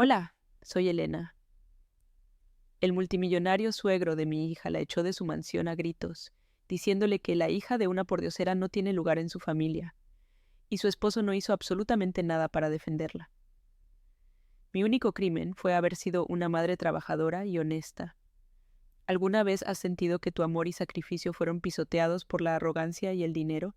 Hola, soy Elena. El multimillonario suegro de mi hija la echó de su mansión a gritos, diciéndole que la hija de una pordiosera no tiene lugar en su familia, y su esposo no hizo absolutamente nada para defenderla. Mi único crimen fue haber sido una madre trabajadora y honesta. ¿Alguna vez has sentido que tu amor y sacrificio fueron pisoteados por la arrogancia y el dinero?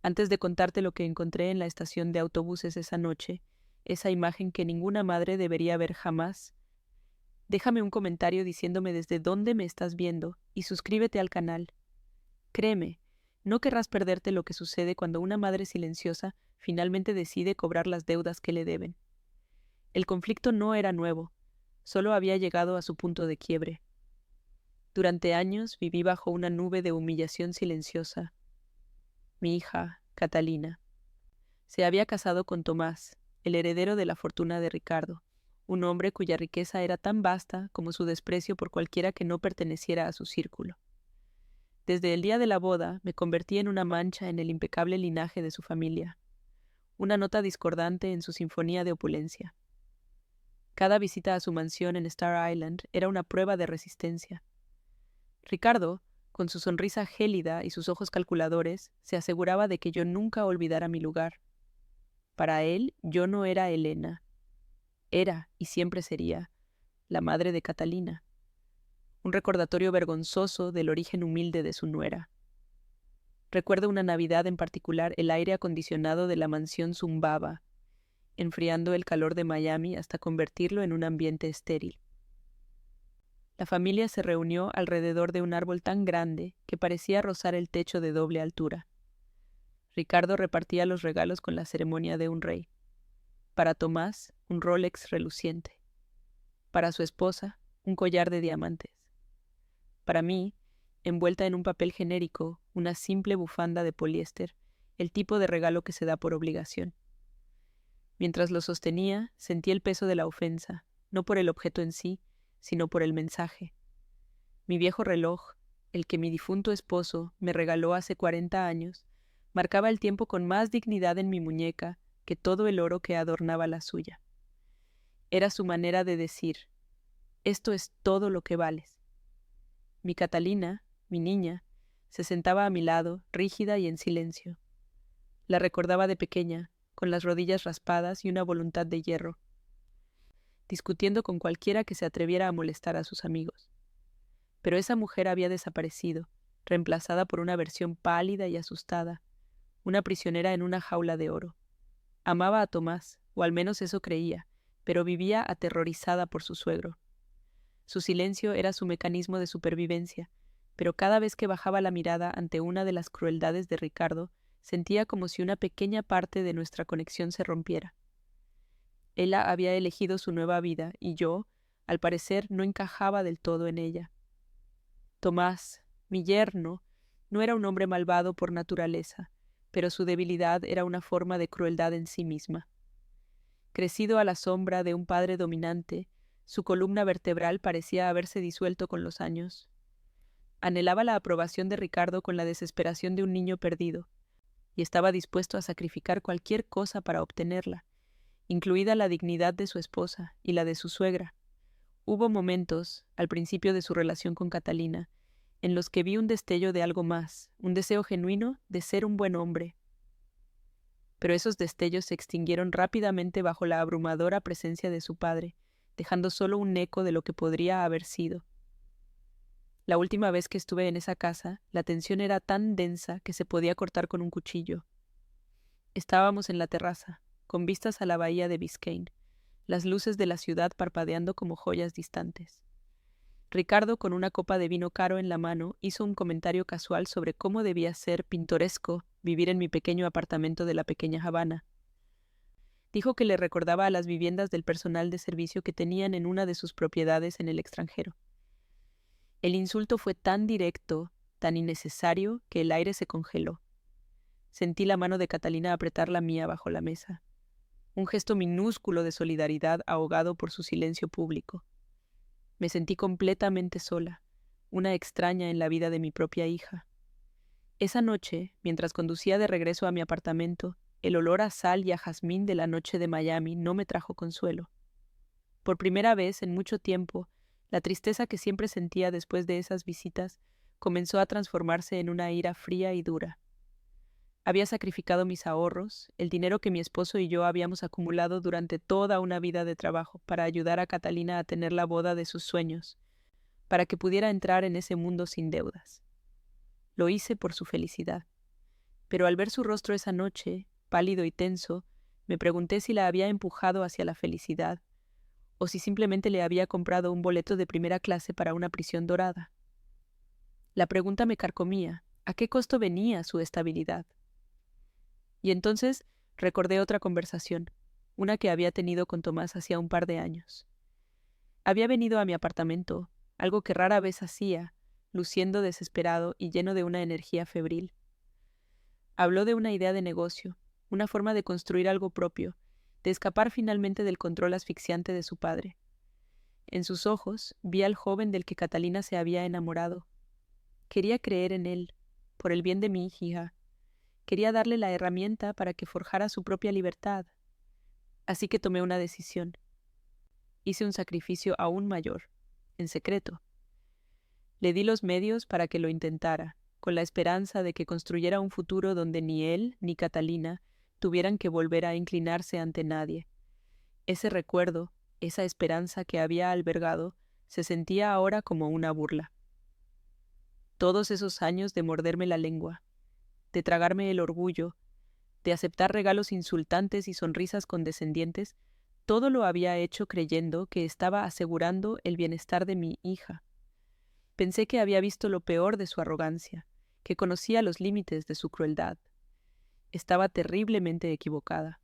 Antes de contarte lo que encontré en la estación de autobuses esa noche, esa imagen que ninguna madre debería ver jamás, déjame un comentario diciéndome desde dónde me estás viendo y suscríbete al canal. Créeme, no querrás perderte lo que sucede cuando una madre silenciosa finalmente decide cobrar las deudas que le deben. El conflicto no era nuevo, solo había llegado a su punto de quiebre. Durante años viví bajo una nube de humillación silenciosa. Mi hija, Catalina, se había casado con Tomás, el heredero de la fortuna de Ricardo, un hombre cuya riqueza era tan vasta como su desprecio por cualquiera que no perteneciera a su círculo. Desde el día de la boda me convertí en una mancha en el impecable linaje de su familia, una nota discordante en su sinfonía de opulencia. Cada visita a su mansión en Star Island era una prueba de resistencia. Ricardo, con su sonrisa gélida y sus ojos calculadores, se aseguraba de que yo nunca olvidara mi lugar. Para él, yo no era Elena. Era, y siempre sería, la madre de Catalina, un recordatorio vergonzoso del origen humilde de su nuera. Recuerdo una Navidad en particular, el aire acondicionado de la mansión zumbaba, enfriando el calor de Miami hasta convertirlo en un ambiente estéril. La familia se reunió alrededor de un árbol tan grande que parecía rozar el techo de doble altura. Ricardo repartía los regalos con la ceremonia de un rey. Para Tomás, un Rolex reluciente. Para su esposa, un collar de diamantes. Para mí, envuelta en un papel genérico, una simple bufanda de poliéster, el tipo de regalo que se da por obligación. Mientras lo sostenía, sentí el peso de la ofensa, no por el objeto en sí, sino por el mensaje. Mi viejo reloj, el que mi difunto esposo me regaló hace 40 años, marcaba el tiempo con más dignidad en mi muñeca que todo el oro que adornaba la suya. Era su manera de decir, esto es todo lo que vales. Mi Catalina, mi niña, se sentaba a mi lado, rígida y en silencio. La recordaba de pequeña, con las rodillas raspadas y una voluntad de hierro, discutiendo con cualquiera que se atreviera a molestar a sus amigos. Pero esa mujer había desaparecido, reemplazada por una versión pálida y asustada, una prisionera en una jaula de oro. Amaba a Tomás, o al menos eso creía, pero vivía aterrorizada por su suegro. Su silencio era su mecanismo de supervivencia, pero cada vez que bajaba la mirada ante una de las crueldades de Ricardo, sentía como si una pequeña parte de nuestra conexión se rompiera. Ella había elegido su nueva vida y yo, al parecer, no encajaba del todo en ella. Tomás, mi yerno, no era un hombre malvado por naturaleza, pero su debilidad era una forma de crueldad en sí misma. Crecido a la sombra de un padre dominante, su columna vertebral parecía haberse disuelto con los años. Anhelaba la aprobación de Ricardo con la desesperación de un niño perdido, y estaba dispuesto a sacrificar cualquier cosa para obtenerla, incluida la dignidad de su esposa y la de su suegra. Hubo momentos, al principio de su relación con Catalina, en los que vi un destello de algo más, un deseo genuino de ser un buen hombre. Pero esos destellos se extinguieron rápidamente bajo la abrumadora presencia de su padre, dejando solo un eco de lo que podría haber sido. La última vez que estuve en esa casa, la tensión era tan densa que se podía cortar con un cuchillo. Estábamos en la terraza, con vistas a la bahía de Biscayne, las luces de la ciudad parpadeando como joyas distantes. Ricardo, con una copa de vino caro en la mano, hizo un comentario casual sobre cómo debía ser pintoresco vivir en mi pequeño apartamento de la pequeña Habana. Dijo que le recordaba a las viviendas del personal de servicio que tenían en una de sus propiedades en el extranjero. El insulto fue tan directo, tan innecesario, que el aire se congeló. Sentí la mano de Catalina apretar la mía bajo la mesa. Un gesto minúsculo de solidaridad ahogado por su silencio público. Me sentí completamente sola, una extraña en la vida de mi propia hija. Esa noche, mientras conducía de regreso a mi apartamento, el olor a sal y a jazmín de la noche de Miami no me trajo consuelo. Por primera vez en mucho tiempo, la tristeza que siempre sentía después de esas visitas comenzó a transformarse en una ira fría y dura. Había sacrificado mis ahorros, el dinero que mi esposo y yo habíamos acumulado durante toda una vida de trabajo para ayudar a Catalina a tener la boda de sus sueños, para que pudiera entrar en ese mundo sin deudas. Lo hice por su felicidad. Pero al ver su rostro esa noche, pálido y tenso, me pregunté si la había empujado hacia la felicidad, o si simplemente le había comprado un boleto de primera clase para una prisión dorada. La pregunta me carcomía: ¿a qué costo venía su estabilidad? Y entonces recordé otra conversación, una que había tenido con Tomás hacía un par de años. Había venido a mi apartamento, algo que rara vez hacía, luciendo desesperado y lleno de una energía febril. Habló de una idea de negocio, una forma de construir algo propio, de escapar finalmente del control asfixiante de su padre. En sus ojos vi al joven del que Catalina se había enamorado. Quería creer en él, por el bien de mi hija. Quería darle la herramienta para que forjara su propia libertad. Así que tomé una decisión. Hice un sacrificio aún mayor, en secreto. Le di los medios para que lo intentara, con la esperanza de que construyera un futuro donde ni él ni Catalina tuvieran que volver a inclinarse ante nadie. Ese recuerdo, esa esperanza que había albergado, se sentía ahora como una burla. Todos esos años de morderme la lengua, de tragarme el orgullo, de aceptar regalos insultantes y sonrisas condescendientes, todo lo había hecho creyendo que estaba asegurando el bienestar de mi hija. Pensé que había visto lo peor de su arrogancia, que conocía los límites de su crueldad. Estaba terriblemente equivocada.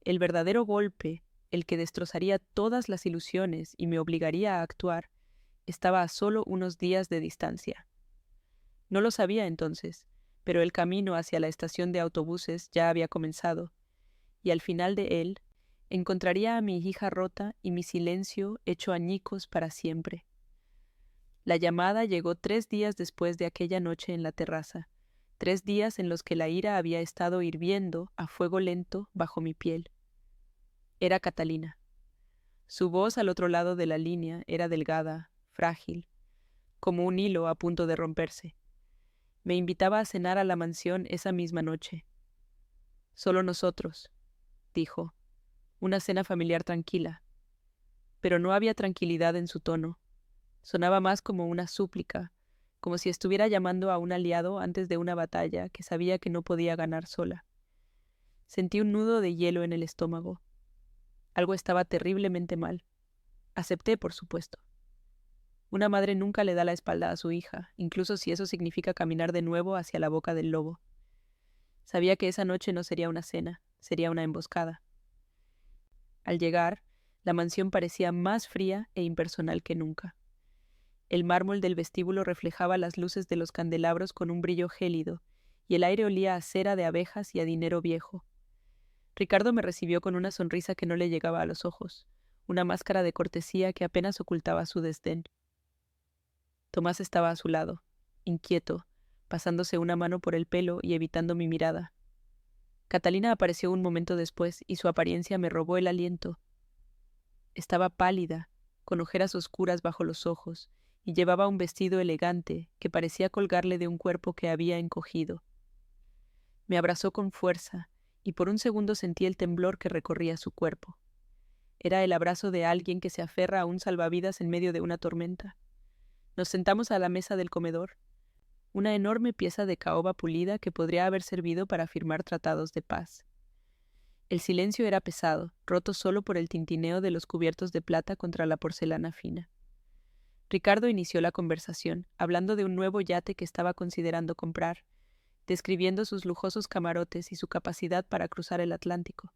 El verdadero golpe, el que destrozaría todas las ilusiones y me obligaría a actuar, estaba a solo unos días de distancia. No lo sabía entonces, pero el camino hacia la estación de autobuses ya había comenzado, y al final de él encontraría a mi hija rota y mi silencio hecho añicos para siempre. La llamada llegó 3 días después de aquella noche en la terraza, 3 días en los que la ira había estado hirviendo a fuego lento bajo mi piel. Era Catalina. Su voz al otro lado de la línea era delgada, frágil, como un hilo a punto de romperse. Me invitaba a cenar a la mansión esa misma noche. Solo nosotros, dijo, una cena familiar tranquila. Pero no había tranquilidad en su tono. Sonaba más como una súplica, como si estuviera llamando a un aliado antes de una batalla que sabía que no podía ganar sola. Sentí un nudo de hielo en el estómago. Algo estaba terriblemente mal. Acepté, por supuesto. Una madre nunca le da la espalda a su hija, incluso si eso significa caminar de nuevo hacia la boca del lobo. Sabía que esa noche no sería una cena, sería una emboscada. Al llegar, la mansión parecía más fría e impersonal que nunca. El mármol del vestíbulo reflejaba las luces de los candelabros con un brillo gélido, y el aire olía a cera de abejas y a dinero viejo. Ricardo me recibió con una sonrisa que no le llegaba a los ojos, una máscara de cortesía que apenas ocultaba su desdén. Tomás estaba a su lado, inquieto, pasándose una mano por el pelo y evitando mi mirada. Catalina apareció un momento después y su apariencia me robó el aliento. Estaba pálida, con ojeras oscuras bajo los ojos, y llevaba un vestido elegante que parecía colgarle de un cuerpo que había encogido. Me abrazó con fuerza, y por un segundo sentí el temblor que recorría su cuerpo. Era el abrazo de alguien que se aferra a un salvavidas en medio de una tormenta. Nos sentamos a la mesa del comedor, una enorme pieza de caoba pulida que podría haber servido para firmar tratados de paz. El silencio era pesado, roto solo por el tintineo de los cubiertos de plata contra la porcelana fina. Ricardo inició la conversación, hablando de un nuevo yate que estaba considerando comprar, describiendo sus lujosos camarotes y su capacidad para cruzar el Atlántico.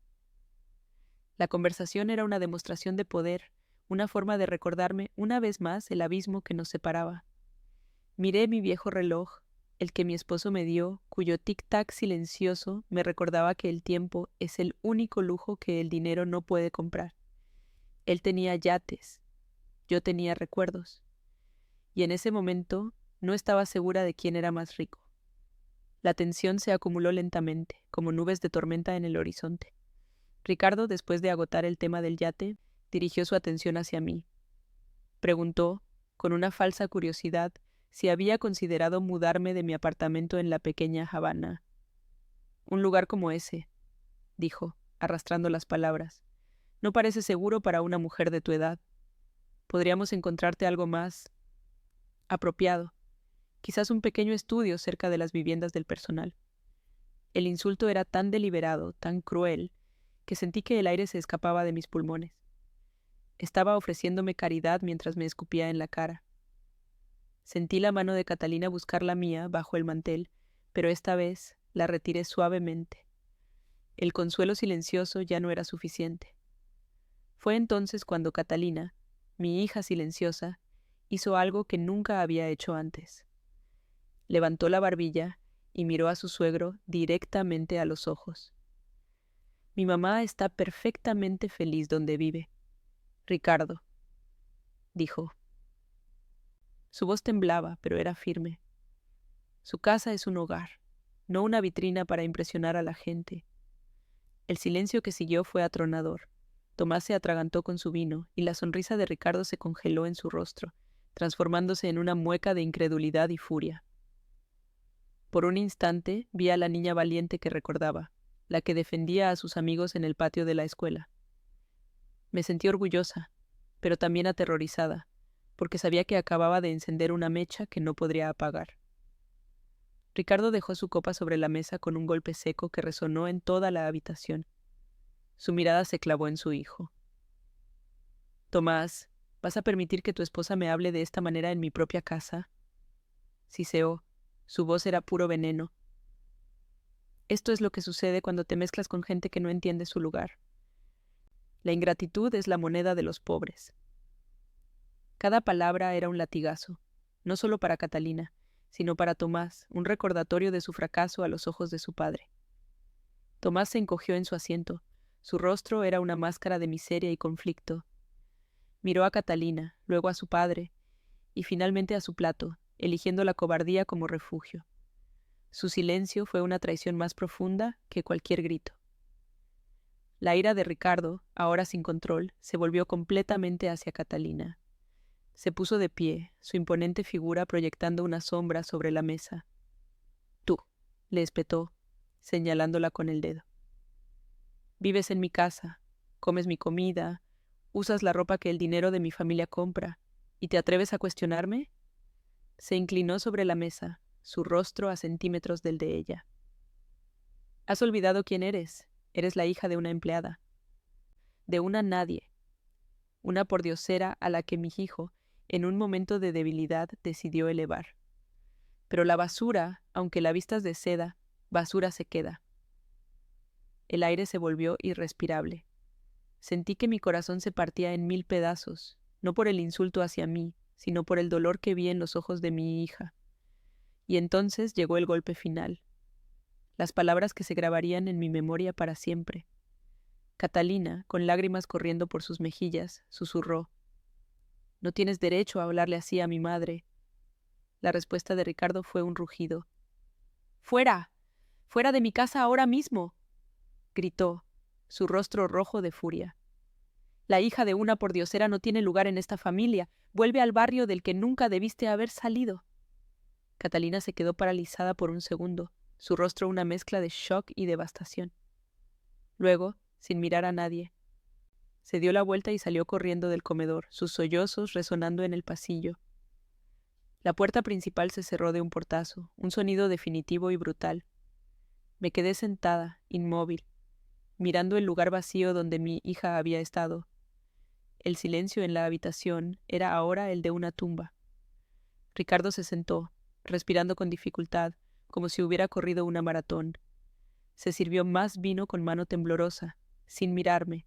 La conversación era una demostración de poder, una forma de recordarme una vez más el abismo que nos separaba. Miré mi viejo reloj, el que mi esposo me dio, cuyo tic-tac silencioso me recordaba que el tiempo es el único lujo que el dinero no puede comprar. Él tenía yates, yo tenía recuerdos. Y en ese momento no estaba segura de quién era más rico. La tensión se acumuló lentamente, como nubes de tormenta en el horizonte. Ricardo, después de agotar el tema del yate, dirigió su atención hacia mí. Preguntó, con una falsa curiosidad, si había considerado mudarme de mi apartamento en la pequeña Habana. Un lugar como ese, dijo, arrastrando las palabras, no parece seguro para una mujer de tu edad. Podríamos encontrarte algo más apropiado, quizás un pequeño estudio cerca de las viviendas del personal. El insulto era tan deliberado, tan cruel, que sentí que el aire se escapaba de mis pulmones. Estaba ofreciéndome caridad mientras me escupía en la cara. Sentí la mano de Catalina buscar la mía bajo el mantel, pero esta vez la retiré suavemente. El consuelo silencioso ya no era suficiente. Fue entonces cuando Catalina, mi hija silenciosa, hizo algo que nunca había hecho antes. Levantó la barbilla y miró a su suegro directamente a los ojos. Mi mamá está perfectamente feliz donde vive. Ricardo, dijo. Su voz temblaba, pero era firme. Su casa es un hogar, no una vitrina para impresionar a la gente. El silencio que siguió fue atronador. Tomás se atragantó con su vino y la sonrisa de Ricardo se congeló en su rostro, transformándose en una mueca de incredulidad y furia. Por un instante vi a la niña valiente que recordaba, la que defendía a sus amigos en el patio de la escuela. Me sentí orgullosa, pero también aterrorizada, porque sabía que acababa de encender una mecha que no podría apagar. Ricardo dejó su copa sobre la mesa con un golpe seco que resonó en toda la habitación. Su mirada se clavó en su hijo. Tomás, ¿vas a permitir que tu esposa me hable de esta manera en mi propia casa? Siseó. Su voz era puro veneno. Esto es lo que sucede cuando te mezclas con gente que no entiende su lugar. La ingratitud es la moneda de los pobres. Cada palabra era un latigazo, no solo para Catalina, sino para Tomás, un recordatorio de su fracaso a los ojos de su padre. Tomás se encogió en su asiento. Su rostro era una máscara de miseria y conflicto. Miró a Catalina, luego a su padre, y finalmente a su plato, eligiendo la cobardía como refugio. Su silencio fue una traición más profunda que cualquier grito. La ira de Ricardo, ahora sin control, se volvió completamente hacia Catalina. Se puso de pie, su imponente figura proyectando una sombra sobre la mesa. Tú, le espetó, señalándola con el dedo. Vives en mi casa, comes mi comida, usas la ropa que el dinero de mi familia compra, ¿y te atreves a cuestionarme? Se inclinó sobre la mesa, su rostro a centímetros del de ella. Has olvidado quién eres. Eres la hija de una empleada. De una nadie. Una pordiosera a la que mi hijo, en un momento de debilidad, decidió elevar. Pero la basura, aunque la vistas de seda, basura se queda. El aire se volvió irrespirable. Sentí que mi corazón se partía en 1000 pedazos, no por el insulto hacia mí, sino por el dolor que vi en los ojos de mi hija. Y entonces llegó el golpe final. Las palabras que se grabarían en mi memoria para siempre. Catalina, con lágrimas corriendo por sus mejillas, susurró: «No tienes derecho a hablarle así a mi madre». La respuesta de Ricardo fue un rugido. «¡Fuera! ¡Fuera de mi casa ahora mismo!», gritó, su rostro rojo de furia. «La hija de una pordiosera no tiene lugar en esta familia. Vuelve al barrio del que nunca debiste haber salido». Catalina se quedó paralizada por un segundo, su rostro una mezcla de shock y devastación. Luego, sin mirar a nadie, se dio la vuelta y salió corriendo del comedor, sus sollozos resonando en el pasillo. La puerta principal se cerró de un portazo, un sonido definitivo y brutal. Me quedé sentada, inmóvil, mirando el lugar vacío donde mi hija había estado. El silencio en la habitación era ahora el de una tumba. Ricardo se sentó, respirando con dificultad, como si hubiera corrido una maratón. Se sirvió más vino con mano temblorosa, sin mirarme.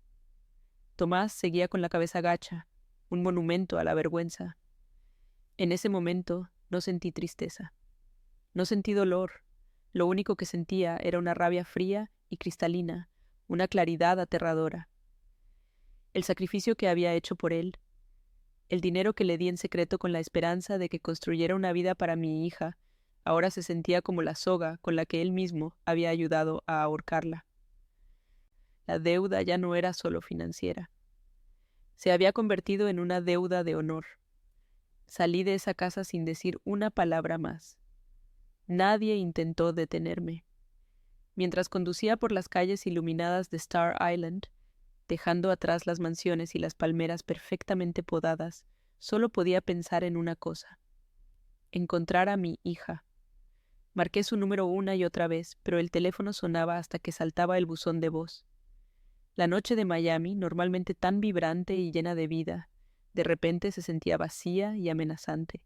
Tomás seguía con la cabeza gacha, un monumento a la vergüenza. En ese momento no sentí tristeza. No sentí dolor. Lo único que sentía era una rabia fría y cristalina, una claridad aterradora. El sacrificio que había hecho por él, el dinero que le di en secreto con la esperanza de que construyera una vida para mi hija, ahora se sentía como la soga con la que él mismo había ayudado a ahorcarla. La deuda ya no era solo financiera. Se había convertido en una deuda de honor. Salí de esa casa sin decir una palabra más. Nadie intentó detenerme. Mientras conducía por las calles iluminadas de Star Island, dejando atrás las mansiones y las palmeras perfectamente podadas, solo podía pensar en una cosa: encontrar a mi hija. Marqué su número una y otra vez, pero el teléfono sonaba hasta que saltaba el buzón de voz. La noche de Miami, normalmente tan vibrante y llena de vida, de repente se sentía vacía y amenazante.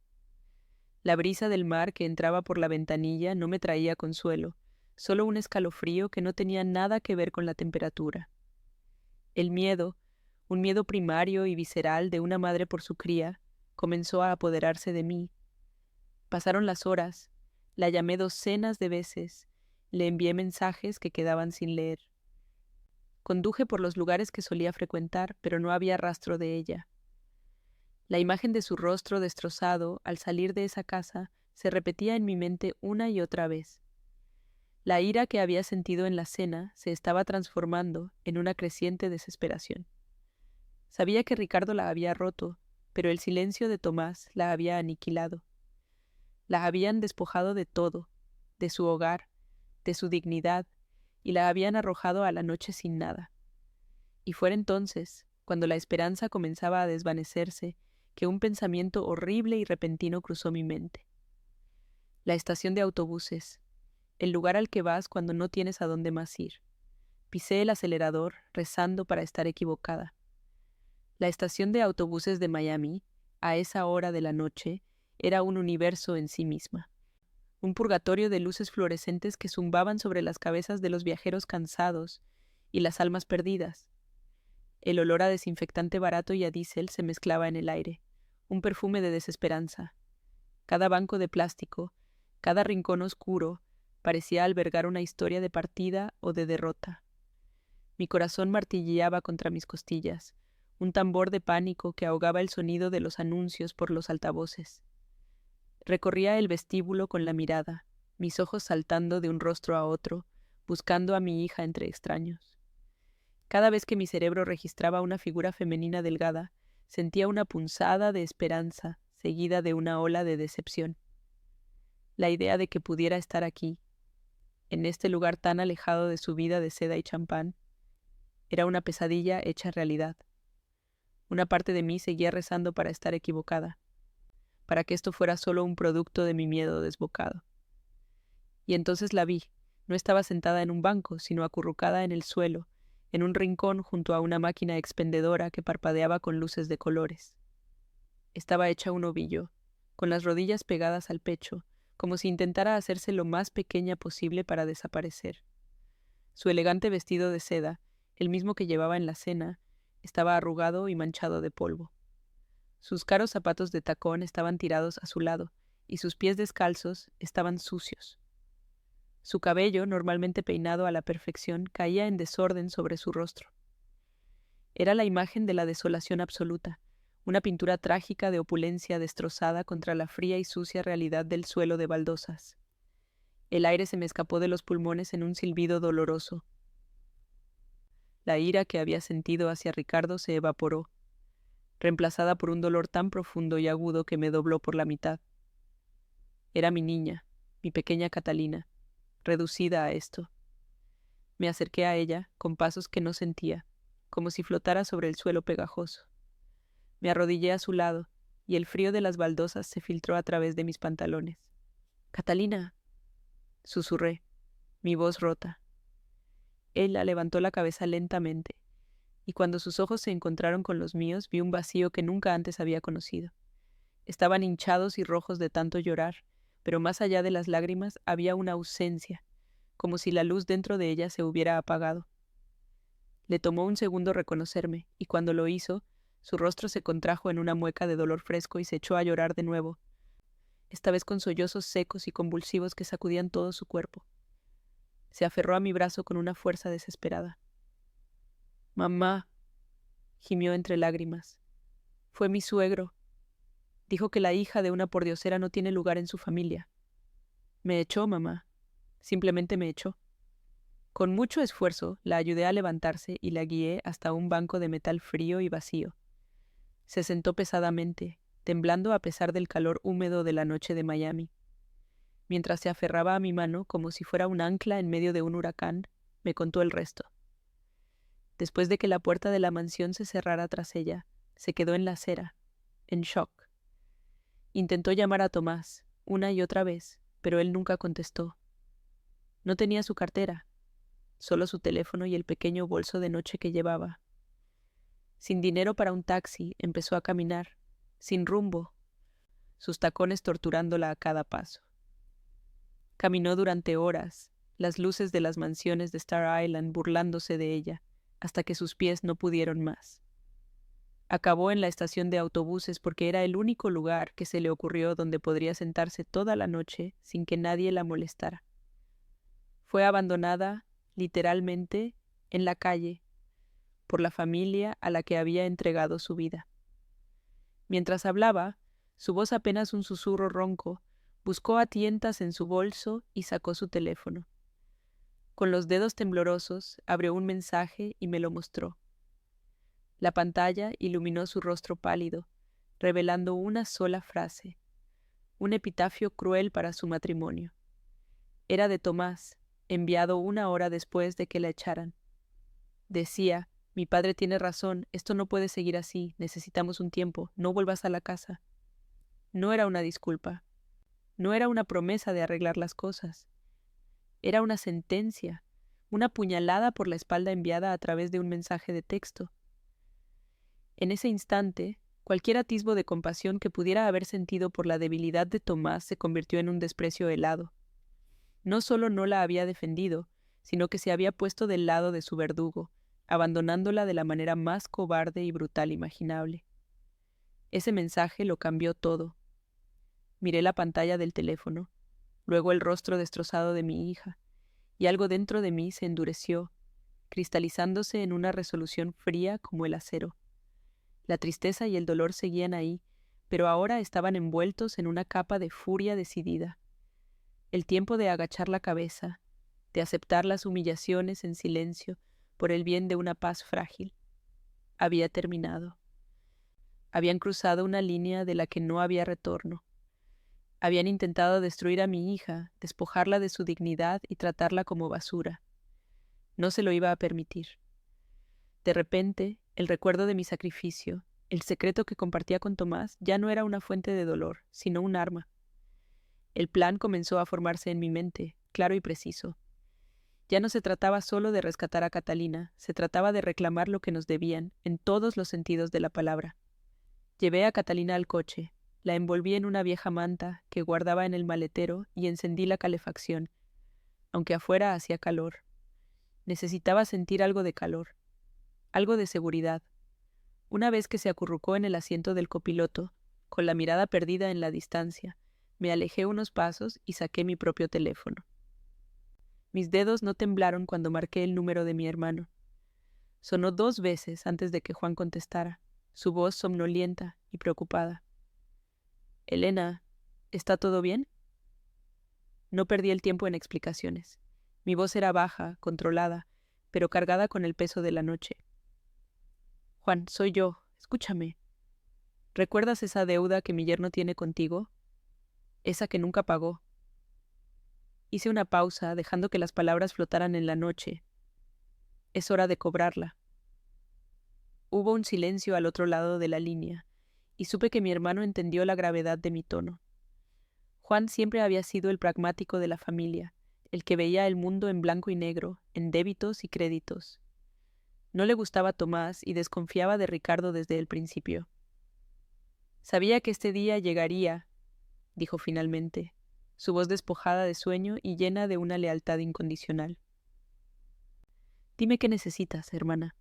La brisa del mar que entraba por la ventanilla no me traía consuelo, solo un escalofrío que no tenía nada que ver con la temperatura. El miedo, un miedo primario y visceral de una madre por su cría, comenzó a apoderarse de mí. Pasaron las horas, la llamé docenas de veces, le envié mensajes que quedaban sin leer. Conduje por los lugares que solía frecuentar, pero no había rastro de ella. La imagen de su rostro destrozado al salir de esa casa se repetía en mi mente una y otra vez. La ira que había sentido en la cena se estaba transformando en una creciente desesperación. Sabía que Ricardo la había roto, pero el silencio de Tomás la había aniquilado. La habían despojado de todo, de su hogar, de su dignidad, y la habían arrojado a la noche sin nada. Y fue entonces, cuando la esperanza comenzaba a desvanecerse, que un pensamiento horrible y repentino cruzó mi mente. La estación de autobuses, el lugar al que vas cuando no tienes a dónde más ir. Pisé el acelerador, rezando para estar equivocada. La estación de autobuses de Miami, a esa hora de la noche, era un universo en sí misma. Un purgatorio de luces fluorescentes que zumbaban sobre las cabezas de los viajeros cansados y las almas perdidas. El olor a desinfectante barato y a diésel se mezclaba en el aire, un perfume de desesperanza. Cada banco de plástico, cada rincón oscuro, parecía albergar una historia de partida o de derrota. Mi corazón martilleaba contra mis costillas, un tambor de pánico que ahogaba el sonido de los anuncios por los altavoces. Recorría el vestíbulo con la mirada, mis ojos saltando de un rostro a otro, buscando a mi hija entre extraños. Cada vez que mi cerebro registraba una figura femenina delgada, sentía una punzada de esperanza, seguida de una ola de decepción. La idea de que pudiera estar aquí, en este lugar tan alejado de su vida de seda y champán, era una pesadilla hecha realidad. Una parte de mí seguía rezando para estar equivocada, para que esto fuera solo un producto de mi miedo desbocado. Y entonces la vi. No estaba sentada en un banco, sino acurrucada en el suelo, en un rincón junto a una máquina expendedora que parpadeaba con luces de colores. Estaba hecha un ovillo, con las rodillas pegadas al pecho, como si intentara hacerse lo más pequeña posible para desaparecer. Su elegante vestido de seda, el mismo que llevaba en la cena, estaba arrugado y manchado de polvo. Sus caros zapatos de tacón estaban tirados a su lado, y sus pies descalzos estaban sucios. Su cabello, normalmente peinado a la perfección, caía en desorden sobre su rostro. Era la imagen de la desolación absoluta, una pintura trágica de opulencia destrozada contra la fría y sucia realidad del suelo de baldosas. El aire se me escapó de los pulmones en un silbido doloroso. La ira que había sentido hacia Ricardo se evaporó, reemplazada por un dolor tan profundo y agudo que me dobló por la mitad. Era mi niña, mi pequeña Catalina, reducida a esto. Me acerqué a ella, con pasos que no sentía, como si flotara sobre el suelo pegajoso. Me arrodillé a su lado, y el frío de las baldosas se filtró a través de mis pantalones. «Catalina», susurré, mi voz rota. Ella levantó la cabeza lentamente, y cuando sus ojos se encontraron con los míos, vi un vacío que nunca antes había conocido. Estaban hinchados y rojos de tanto llorar, pero más allá de las lágrimas había una ausencia, como si la luz dentro de ella se hubiera apagado. Le tomó un segundo reconocerme, y cuando lo hizo, su rostro se contrajo en una mueca de dolor fresco y se echó a llorar de nuevo, esta vez con sollozos secos y convulsivos que sacudían todo su cuerpo. Se aferró a mi brazo con una fuerza desesperada. «Mamá», gimió entre lágrimas. «Fue mi suegro. Dijo que la hija de una pordiosera no tiene lugar en su familia. Me echó, mamá. Simplemente me echó». Con mucho esfuerzo la ayudé a levantarse y la guié hasta un banco de metal frío y vacío. Se sentó pesadamente, temblando a pesar del calor húmedo de la noche de Miami. Mientras se aferraba a mi mano como si fuera un ancla en medio de un huracán, me contó el resto. Después de que la puerta de la mansión se cerrara tras ella, se quedó en la acera, en shock. Intentó llamar a Tomás, una y otra vez, pero él nunca contestó. No tenía su cartera, solo su teléfono y el pequeño bolso de noche que llevaba. Sin dinero para un taxi, empezó a caminar, sin rumbo, sus tacones torturándola a cada paso. Caminó durante horas, las luces de las mansiones de Star Island burlándose de ella, hasta que sus pies no pudieron más. Acabó en la estación de autobuses porque era el único lugar que se le ocurrió donde podría sentarse toda la noche sin que nadie la molestara. Fue abandonada, literalmente, en la calle, por la familia a la que había entregado su vida. Mientras hablaba, su voz apenas un susurro ronco, buscó a tientas en su bolso y sacó su teléfono. Con los dedos temblorosos, abrió un mensaje y me lo mostró. La pantalla iluminó su rostro pálido, revelando una sola frase, un epitafio cruel para su matrimonio. Era de Tomás, enviado 1 hora después de que la echaran. Decía: mi padre tiene razón, esto no puede seguir así, necesitamos un tiempo, no vuelvas a la casa. No era una disculpa, no era una promesa de arreglar las cosas. Era una sentencia, una puñalada por la espalda enviada a través de un mensaje de texto. En ese instante, cualquier atisbo de compasión que pudiera haber sentido por la debilidad de Tomás se convirtió en un desprecio helado. No solo no la había defendido, sino que se había puesto del lado de su verdugo, abandonándola de la manera más cobarde y brutal imaginable. Ese mensaje lo cambió todo. Miré la pantalla del teléfono, luego el rostro destrozado de mi hija, y algo dentro de mí se endureció, cristalizándose en una resolución fría como el acero. La tristeza y el dolor seguían ahí, pero ahora estaban envueltos en una capa de furia decidida. El tiempo de agachar la cabeza, de aceptar las humillaciones en silencio por el bien de una paz frágil, había terminado. Habían cruzado una línea de la que no había retorno. Habían intentado destruir a mi hija, despojarla de su dignidad y tratarla como basura. No se lo iba a permitir. De repente, el recuerdo de mi sacrificio, el secreto que compartía con Tomás, ya no era una fuente de dolor, sino un arma. El plan comenzó a formarse en mi mente, claro y preciso. Ya no se trataba solo de rescatar a Catalina, se trataba de reclamar lo que nos debían, en todos los sentidos de la palabra. Llevé a Catalina al coche, la envolví en una vieja manta que guardaba en el maletero y encendí la calefacción, aunque afuera hacía calor. Necesitaba sentir algo de calor, algo de seguridad. Una vez que se acurrucó en el asiento del copiloto, con la mirada perdida en la distancia, me alejé unos pasos y saqué mi propio teléfono. Mis dedos no temblaron cuando marqué el número de mi hermano. Sonó 2 veces antes de que Juan contestara, su voz somnolienta y preocupada. «Elena, ¿está todo bien?» No perdí el tiempo en explicaciones. Mi voz era baja, controlada, pero cargada con el peso de la noche. «Juan, soy yo. Escúchame. ¿Recuerdas esa deuda que mi yerno tiene contigo? Esa que nunca pagó». Hice una pausa, dejando que las palabras flotaran en la noche. «Es hora de cobrarla». Hubo un silencio al otro lado de la línea, y supe que mi hermano entendió la gravedad de mi tono. Juan siempre había sido el pragmático de la familia, el que veía el mundo en blanco y negro, en débitos y créditos. No le gustaba Tomás y desconfiaba de Ricardo desde el principio. «Sabía que este día llegaría», dijo finalmente, su voz despojada de sueño y llena de una lealtad incondicional. «Dime qué necesitas, hermana».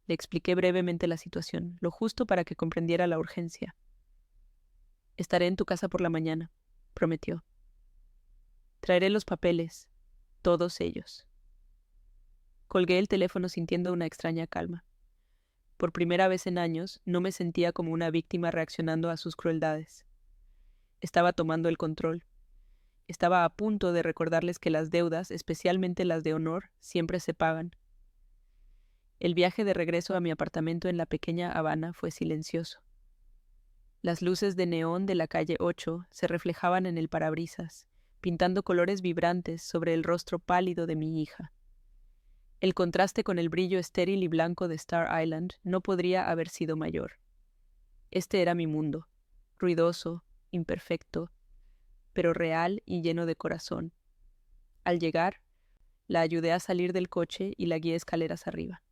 Le expliqué brevemente la situación, lo justo para que comprendiera la urgencia. «Estaré en tu casa por la mañana», prometió. «Traeré los papeles, todos ellos». Colgué el teléfono sintiendo una extraña calma. Por primera vez en años, no me sentía como una víctima reaccionando a sus crueldades. Estaba tomando el control. Estaba a punto de recordarles que las deudas, especialmente las de honor, siempre se pagan. El viaje de regreso a mi apartamento en la pequeña Habana fue silencioso. Las luces de neón de la calle 8 se reflejaban en el parabrisas, pintando colores vibrantes sobre el rostro pálido de mi hija. El contraste con el brillo estéril y blanco de Star Island no podría haber sido mayor. Este era mi mundo, ruidoso, imperfecto, pero real y lleno de corazón. Al llegar, la ayudé a salir del coche y la guié escaleras arriba.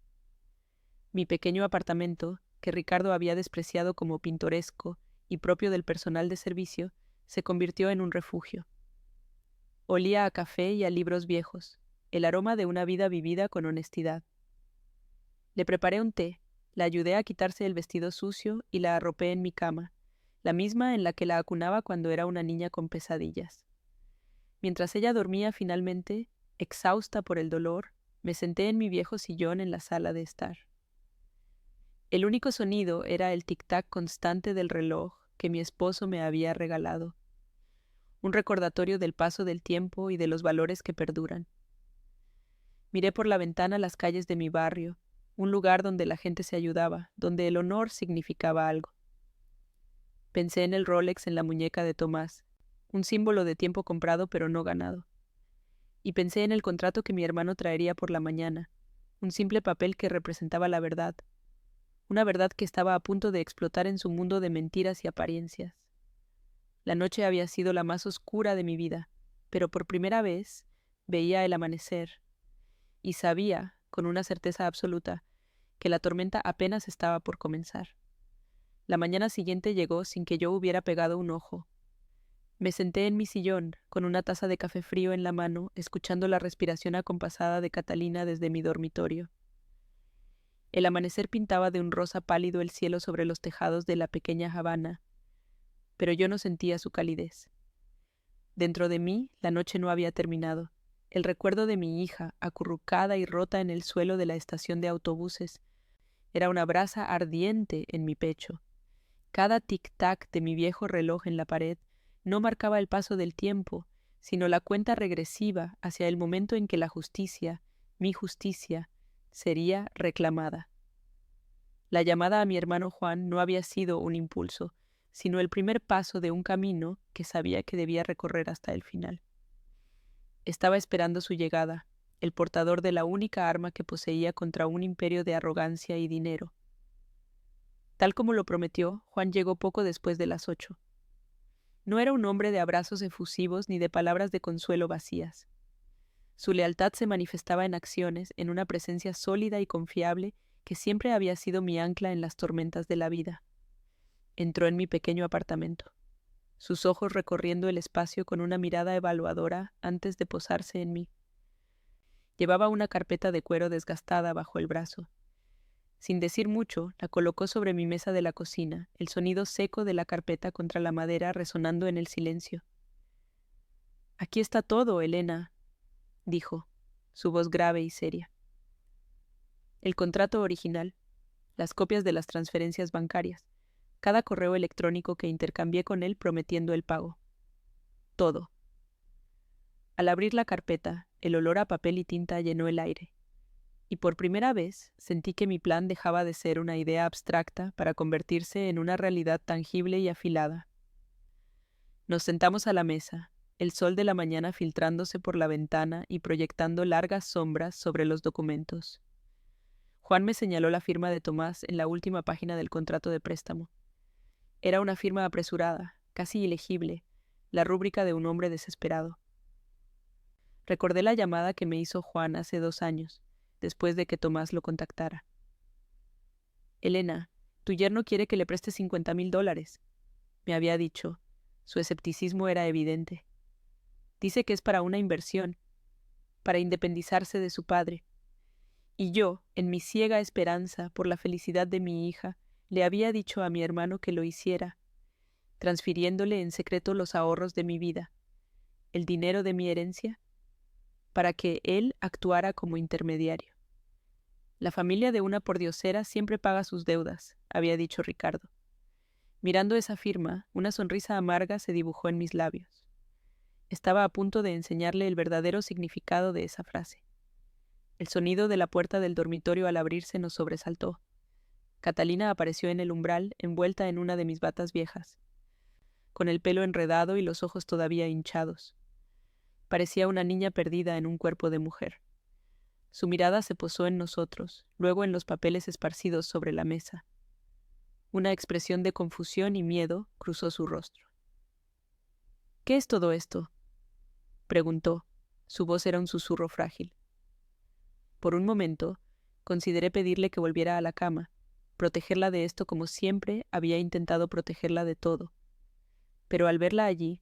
Mi pequeño apartamento, que Ricardo había despreciado como pintoresco y propio del personal de servicio, se convirtió en un refugio. Olía a café y a libros viejos, el aroma de una vida vivida con honestidad. Le preparé un té, la ayudé a quitarse el vestido sucio y la arropé en mi cama, la misma en la que la acunaba cuando era una niña con pesadillas. Mientras ella dormía finalmente, exhausta por el dolor, me senté en mi viejo sillón en la sala de estar. El único sonido era el tic-tac constante del reloj que mi esposo me había regalado, un recordatorio del paso del tiempo y de los valores que perduran. Miré por la ventana las calles de mi barrio, un lugar donde la gente se ayudaba, donde el honor significaba algo. Pensé en el Rolex en la muñeca de Tomás, un símbolo de tiempo comprado pero no ganado. Y pensé en el contrato que mi hermano traería por la mañana, un simple papel que representaba la verdad, una verdad que estaba a punto de explotar en su mundo de mentiras y apariencias. La noche había sido la más oscura de mi vida, pero por primera vez veía el amanecer, y sabía, con una certeza absoluta, que la tormenta apenas estaba por comenzar. La mañana siguiente llegó sin que yo hubiera pegado un ojo. Me senté en mi sillón, con una taza de café frío en la mano, escuchando la respiración acompasada de Catalina desde mi dormitorio. El amanecer pintaba de un rosa pálido el cielo sobre los tejados de la pequeña Habana, pero yo no sentía su calidez. Dentro de mí, la noche no había terminado. El recuerdo de mi hija, acurrucada y rota en el suelo de la estación de autobuses, era una brasa ardiente en mi pecho. Cada tic-tac de mi viejo reloj en la pared no marcaba el paso del tiempo, sino la cuenta regresiva hacia el momento en que la justicia, mi justicia, sería reclamada. La llamada a mi hermano Juan no había sido un impulso, sino el primer paso de un camino que sabía que debía recorrer hasta el final. Estaba esperando su llegada, el portador de la única arma que poseía contra un imperio de arrogancia y dinero. Tal como lo prometió, Juan llegó poco después de las 8. No era un hombre de abrazos efusivos ni de palabras de consuelo vacías. Su lealtad se manifestaba en acciones, en una presencia sólida y confiable que siempre había sido mi ancla en las tormentas de la vida. Entró en mi pequeño apartamento, sus ojos recorriendo el espacio con una mirada evaluadora antes de posarse en mí. Llevaba una carpeta de cuero desgastada bajo el brazo. Sin decir mucho, la colocó sobre mi mesa de la cocina, el sonido seco de la carpeta contra la madera resonando en el silencio. «Aquí está todo, Elena», dijo, su voz grave y seria. El contrato original, las copias de las transferencias bancarias, cada correo electrónico que intercambié con él prometiendo el pago. Todo. Al abrir la carpeta, el olor a papel y tinta llenó el aire, y por primera vez sentí que mi plan dejaba de ser una idea abstracta para convertirse en una realidad tangible y afilada. Nos sentamos a la mesa, el sol de la mañana filtrándose por la ventana y proyectando largas sombras sobre los documentos. Juan me señaló la firma de Tomás en la última página del contrato de préstamo. Era una firma apresurada, casi ilegible, la rúbrica de un hombre desesperado. Recordé la llamada que me hizo Juan hace 2 años, después de que Tomás lo contactara. «Elena, tu yerno quiere que le prestes $50,000», me había dicho. Su escepticismo era evidente. Dice que es para una inversión, para independizarse de su padre. Y yo, en mi ciega esperanza por la felicidad de mi hija, le había dicho a mi hermano que lo hiciera, transfiriéndole en secreto los ahorros de mi vida, el dinero de mi herencia, para que él actuara como intermediario. La familia de una pordiosera siempre paga sus deudas, había dicho Ricardo. Mirando esa firma, una sonrisa amarga se dibujó en mis labios. Estaba a punto de enseñarle el verdadero significado de esa frase. El sonido de la puerta del dormitorio al abrirse nos sobresaltó. Catalina apareció en el umbral, envuelta en una de mis batas viejas, con el pelo enredado y los ojos todavía hinchados. Parecía una niña perdida en un cuerpo de mujer. Su mirada se posó en nosotros, luego en los papeles esparcidos sobre la mesa. Una expresión de confusión y miedo cruzó su rostro. —¿Qué es todo esto? —preguntó. Su voz era un susurro frágil. Por un momento, consideré pedirle que volviera a la cama, protegerla de esto como siempre había intentado protegerla de todo. Pero al verla allí,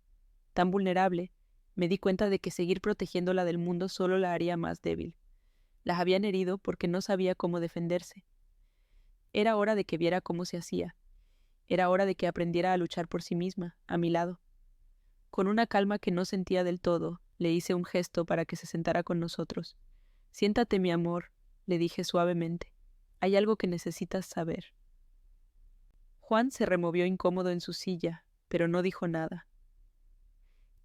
tan vulnerable, me di cuenta de que seguir protegiéndola del mundo solo la haría más débil. Las habían herido porque no sabía cómo defenderse. Era hora de que viera cómo se hacía. Era hora de que aprendiera a luchar por sí misma, a mi lado. Con una calma que no sentía del todo, le hice un gesto para que se sentara con nosotros. —Siéntate, mi amor —le dije suavemente—. Hay algo que necesitas saber. Juan se removió incómodo en su silla, pero no dijo nada.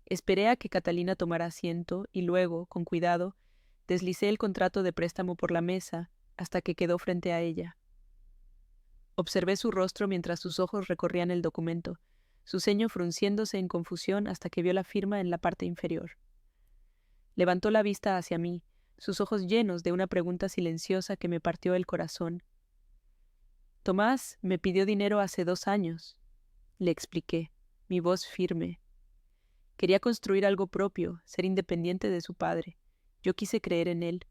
Esperé a que Catalina tomara asiento y luego, con cuidado, deslicé el contrato de préstamo por la mesa hasta que quedó frente a ella. Observé su rostro mientras sus ojos recorrían el documento, su ceño frunciéndose en confusión hasta que vio la firma en la parte inferior. Levantó la vista hacia mí, sus ojos llenos de una pregunta silenciosa que me partió el corazón. —Tomás me pidió dinero hace 2 años, le expliqué, mi voz firme. Quería construir algo propio, ser independiente de su padre. Yo quise creer en él.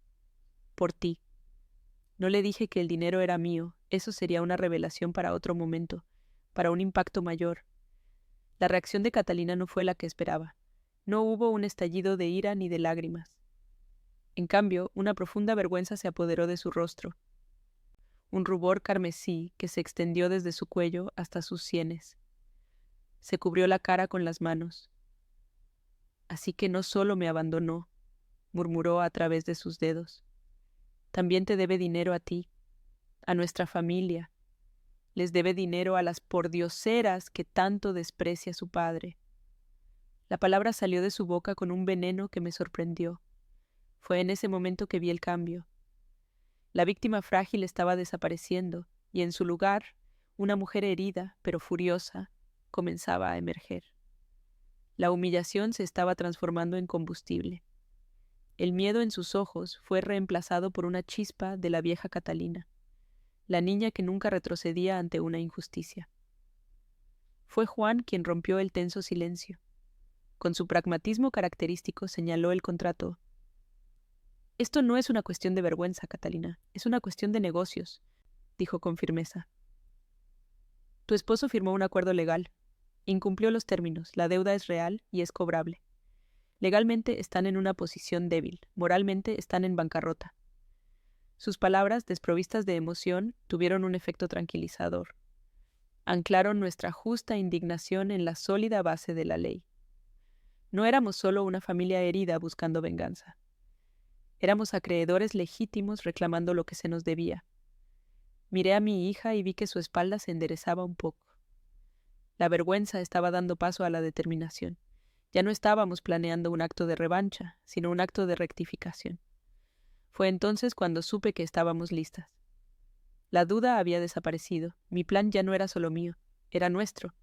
Por ti. No le dije que el dinero era mío, eso sería una revelación para otro momento, para un impacto mayor. La reacción de Catalina no fue la que esperaba. No hubo un estallido de ira ni de lágrimas. En cambio, una profunda vergüenza se apoderó de su rostro. Un rubor carmesí que se extendió desde su cuello hasta sus sienes. Se cubrió la cara con las manos. —Así que no solo me abandonó —murmuró a través de sus dedos—, también te debe dinero a ti, a nuestra familia. Les debe dinero a las pordioseras que tanto desprecia su padre. La palabra salió de su boca con un veneno que me sorprendió. Fue en ese momento que vi el cambio. La víctima frágil estaba desapareciendo y en su lugar, una mujer herida, pero furiosa, comenzaba a emerger. La humillación se estaba transformando en combustible. El miedo en sus ojos fue reemplazado por una chispa de la vieja Catalina, la niña que nunca retrocedía ante una injusticia. Fue Juan quien rompió el tenso silencio. Con su pragmatismo característico señaló el contrato. —Esto no es una cuestión de vergüenza, Catalina, es una cuestión de negocios —dijo con firmeza. Tu esposo firmó un acuerdo legal. Incumplió los términos, la deuda es real y es cobrable. Legalmente están en una posición débil, moralmente están en bancarrota. Sus palabras, desprovistas de emoción, tuvieron un efecto tranquilizador. Anclaron nuestra justa indignación en la sólida base de la ley. No éramos solo una familia herida buscando venganza. Éramos acreedores legítimos reclamando lo que se nos debía. Miré a mi hija y vi que su espalda se enderezaba un poco. La vergüenza estaba dando paso a la determinación. Ya no estábamos planeando un acto de revancha, sino un acto de rectificación. Fue entonces cuando supe que estábamos listas. La duda había desaparecido. Mi plan ya no era solo mío, era nuestro.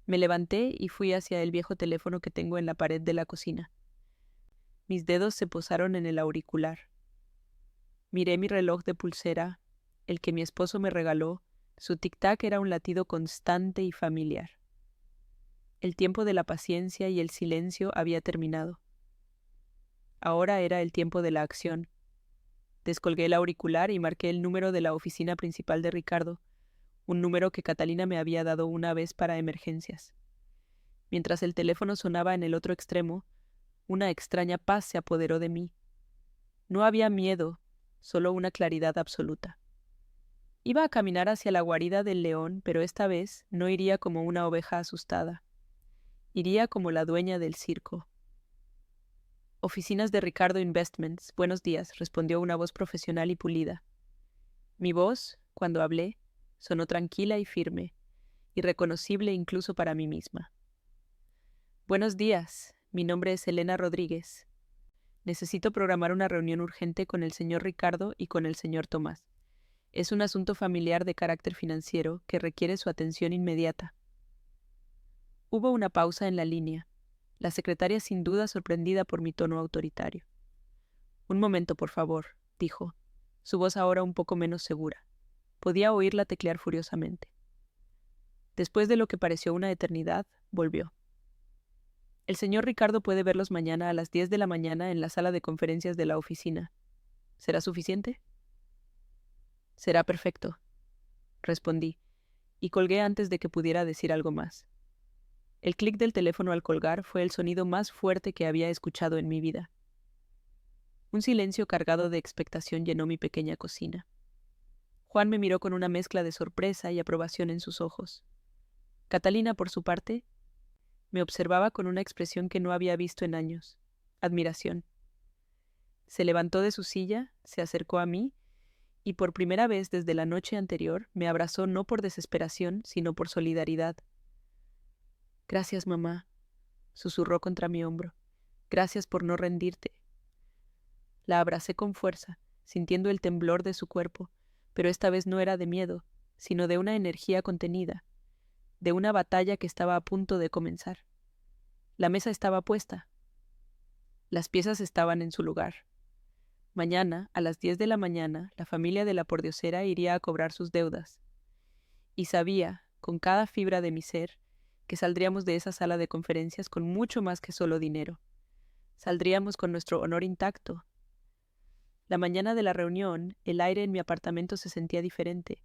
Me levanté y fui hacia el viejo teléfono que tengo en la pared de la cocina. Mis dedos se posaron en el auricular. Miré mi reloj de pulsera, el que mi esposo me regaló. Su tic-tac era un latido constante y familiar. El tiempo de la paciencia y el silencio había terminado. Ahora era el tiempo de la acción. Descolgué el auricular y marqué el número de la oficina principal de Ricardo, un número que Catalina me había dado una vez para emergencias. Mientras el teléfono sonaba en el otro extremo, una extraña paz se apoderó de mí. No había miedo, solo una claridad absoluta. Iba a caminar hacia la guarida del león, pero esta vez no iría como una oveja asustada. Iría como la dueña del circo. Oficinas de Ricardo Investments, buenos días, respondió una voz profesional y pulida. Mi voz, cuando hablé, sonó tranquila y firme, irreconocible incluso para mí misma. Buenos días, mi nombre es Elena Rodríguez. Necesito programar una reunión urgente con el señor Ricardo y con el señor Tomás. Es un asunto familiar de carácter financiero que requiere su atención inmediata. Hubo una pausa en la línea, la secretaria sin duda sorprendida por mi tono autoritario. Un momento, por favor, dijo, su voz ahora un poco menos segura. Podía oírla teclear furiosamente. Después de lo que pareció una eternidad, volvió. El señor Ricardo puede verlos mañana a las 10 de la mañana en la sala de conferencias de la oficina. ¿Será suficiente? Será perfecto, respondí, y colgué antes de que pudiera decir algo más. El clic del teléfono al colgar fue el sonido más fuerte que había escuchado en mi vida. Un silencio cargado de expectación llenó mi pequeña cocina. Juan me miró con una mezcla de sorpresa y aprobación en sus ojos. Catalina, por su parte, me observaba con una expresión que no había visto en años: admiración. Se levantó de su silla, se acercó a mí y por primera vez desde la noche anterior me abrazó no por desesperación, sino por solidaridad. «Gracias, mamá», susurró contra mi hombro. «Gracias por no rendirte». La abracé con fuerza, sintiendo el temblor de su cuerpo, pero esta vez no era de miedo, sino de una energía contenida, de una batalla que estaba a punto de comenzar. La mesa estaba puesta. Las piezas estaban en su lugar. Mañana, a las 10 de la mañana, la familia de la pordiosera iría a cobrar sus deudas. Y sabía, con cada fibra de mi ser, que saldríamos de esa sala de conferencias con mucho más que solo dinero. Saldríamos con nuestro honor intacto. La mañana de la reunión, el aire en mi apartamento se sentía diferente,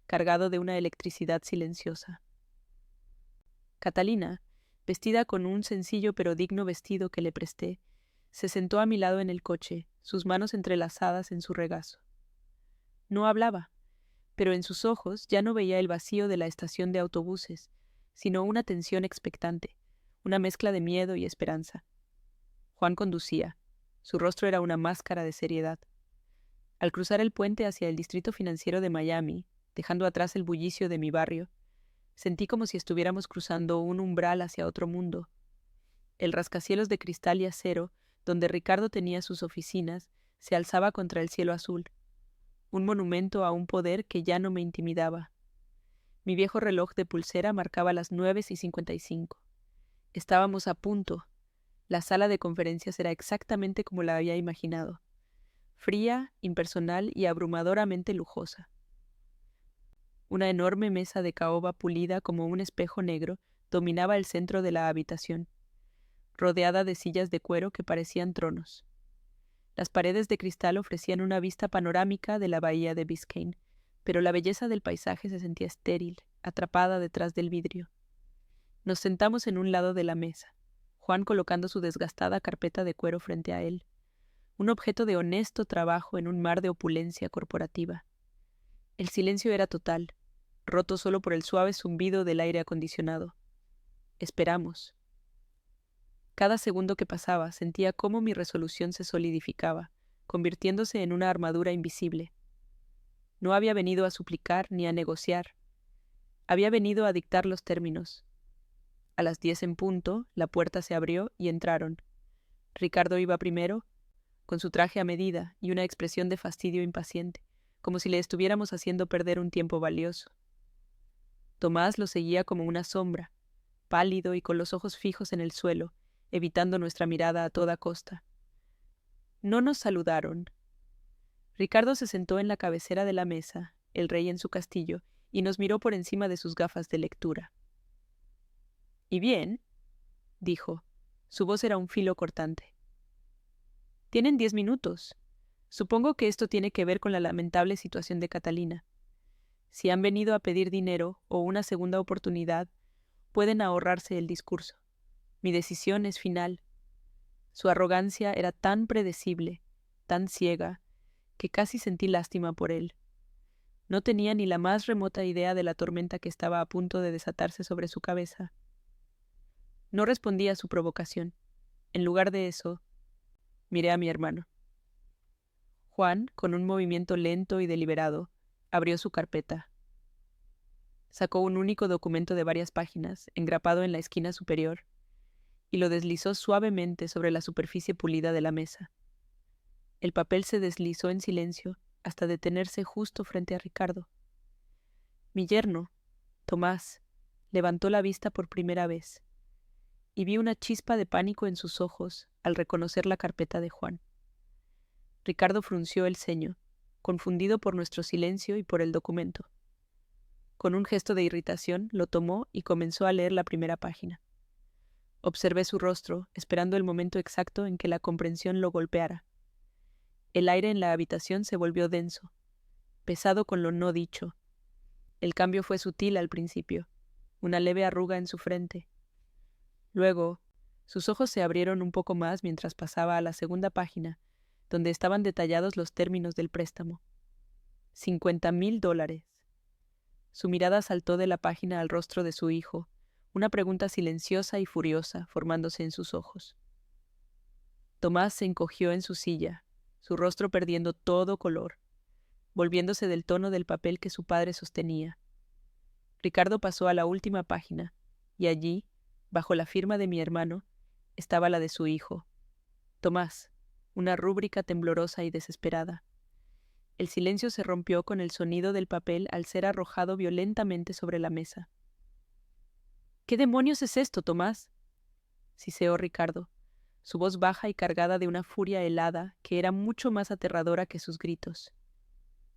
cargado de una electricidad silenciosa. Catalina, vestida con un sencillo pero digno vestido que le presté, se sentó a mi lado en el coche, sus manos entrelazadas en su regazo. No hablaba, pero en sus ojos ya no veía el vacío de la estación de autobuses, sino una tensión expectante, una mezcla de miedo y esperanza. Juan conducía. Su rostro era una máscara de seriedad. Al cruzar el puente hacia el distrito financiero de Miami, dejando atrás el bullicio de mi barrio, sentí como si estuviéramos cruzando un umbral hacia otro mundo. El rascacielos de cristal y acero, donde Ricardo tenía sus oficinas, se alzaba contra el cielo azul, un monumento a un poder que ya no me intimidaba. Mi viejo reloj de pulsera marcaba las 9:55. Estábamos a punto. La sala de conferencias era exactamente como la había imaginado. Fría, impersonal y abrumadoramente lujosa. Una enorme mesa de caoba pulida como un espejo negro dominaba el centro de la habitación, rodeada de sillas de cuero que parecían tronos. Las paredes de cristal ofrecían una vista panorámica de la bahía de Biscayne, pero la belleza del paisaje se sentía estéril, atrapada detrás del vidrio. Nos sentamos en un lado de la mesa, Juan colocando su desgastada carpeta de cuero frente a él, un objeto de honesto trabajo en un mar de opulencia corporativa. El silencio era total, roto solo por el suave zumbido del aire acondicionado. Esperamos. Cada segundo que pasaba sentía cómo mi resolución se solidificaba, convirtiéndose en una armadura invisible. No había venido a suplicar ni a negociar. Había venido a dictar los términos. A las 10 en punto, la puerta se abrió y entraron. Ricardo iba primero, con su traje a medida y una expresión de fastidio impaciente, como si le estuviéramos haciendo perder un tiempo valioso. Tomás lo seguía como una sombra, pálido y con los ojos fijos en el suelo, evitando nuestra mirada a toda costa. No nos saludaron. Ricardo se sentó en la cabecera de la mesa, el rey en su castillo, y nos miró por encima de sus gafas de lectura. «¿Y bien?», dijo. Su voz era un filo cortante. «Tienen 10 minutos. Supongo que esto tiene que ver con la lamentable situación de Catalina. Si han venido a pedir dinero o una segunda oportunidad, pueden ahorrarse el discurso. Mi decisión es final». Su arrogancia era tan predecible, tan ciega, que casi sentí lástima por él. No tenía ni la más remota idea de la tormenta que estaba a punto de desatarse sobre su cabeza. No respondí a su provocación. En lugar de eso, miré a mi hermano. Juan, con un movimiento lento y deliberado, abrió su carpeta. Sacó un único documento de varias páginas, engrapado en la esquina superior, y lo deslizó suavemente sobre la superficie pulida de la mesa. El papel se deslizó en silencio hasta detenerse justo frente a Ricardo. Mi yerno, Tomás, levantó la vista por primera vez, y vi una chispa de pánico en sus ojos al reconocer la carpeta de Juan. Ricardo frunció el ceño, confundido por nuestro silencio y por el documento. Con un gesto de irritación, lo tomó y comenzó a leer la primera página. Observé su rostro, esperando el momento exacto en que la comprensión lo golpeara. El aire en la habitación se volvió denso, pesado con lo no dicho. El cambio fue sutil al principio, una leve arruga en su frente. Luego, sus ojos se abrieron un poco más mientras pasaba a la segunda página, donde estaban detallados los términos del préstamo. $50,000. Su mirada saltó de la página al rostro de su hijo, una pregunta silenciosa y furiosa formándose en sus ojos. Tomás se encogió en su silla, su rostro perdiendo todo color, volviéndose del tono del papel que su padre sostenía. Ricardo pasó a la última página, y allí, bajo la firma de mi hermano, estaba la de su hijo. Tomás, una rúbrica temblorosa y desesperada. El silencio se rompió con el sonido del papel al ser arrojado violentamente sobre la mesa. —¿Qué demonios es esto, Tomás? —siseó Ricardo, su voz baja y cargada de una furia helada que era mucho más aterradora que sus gritos.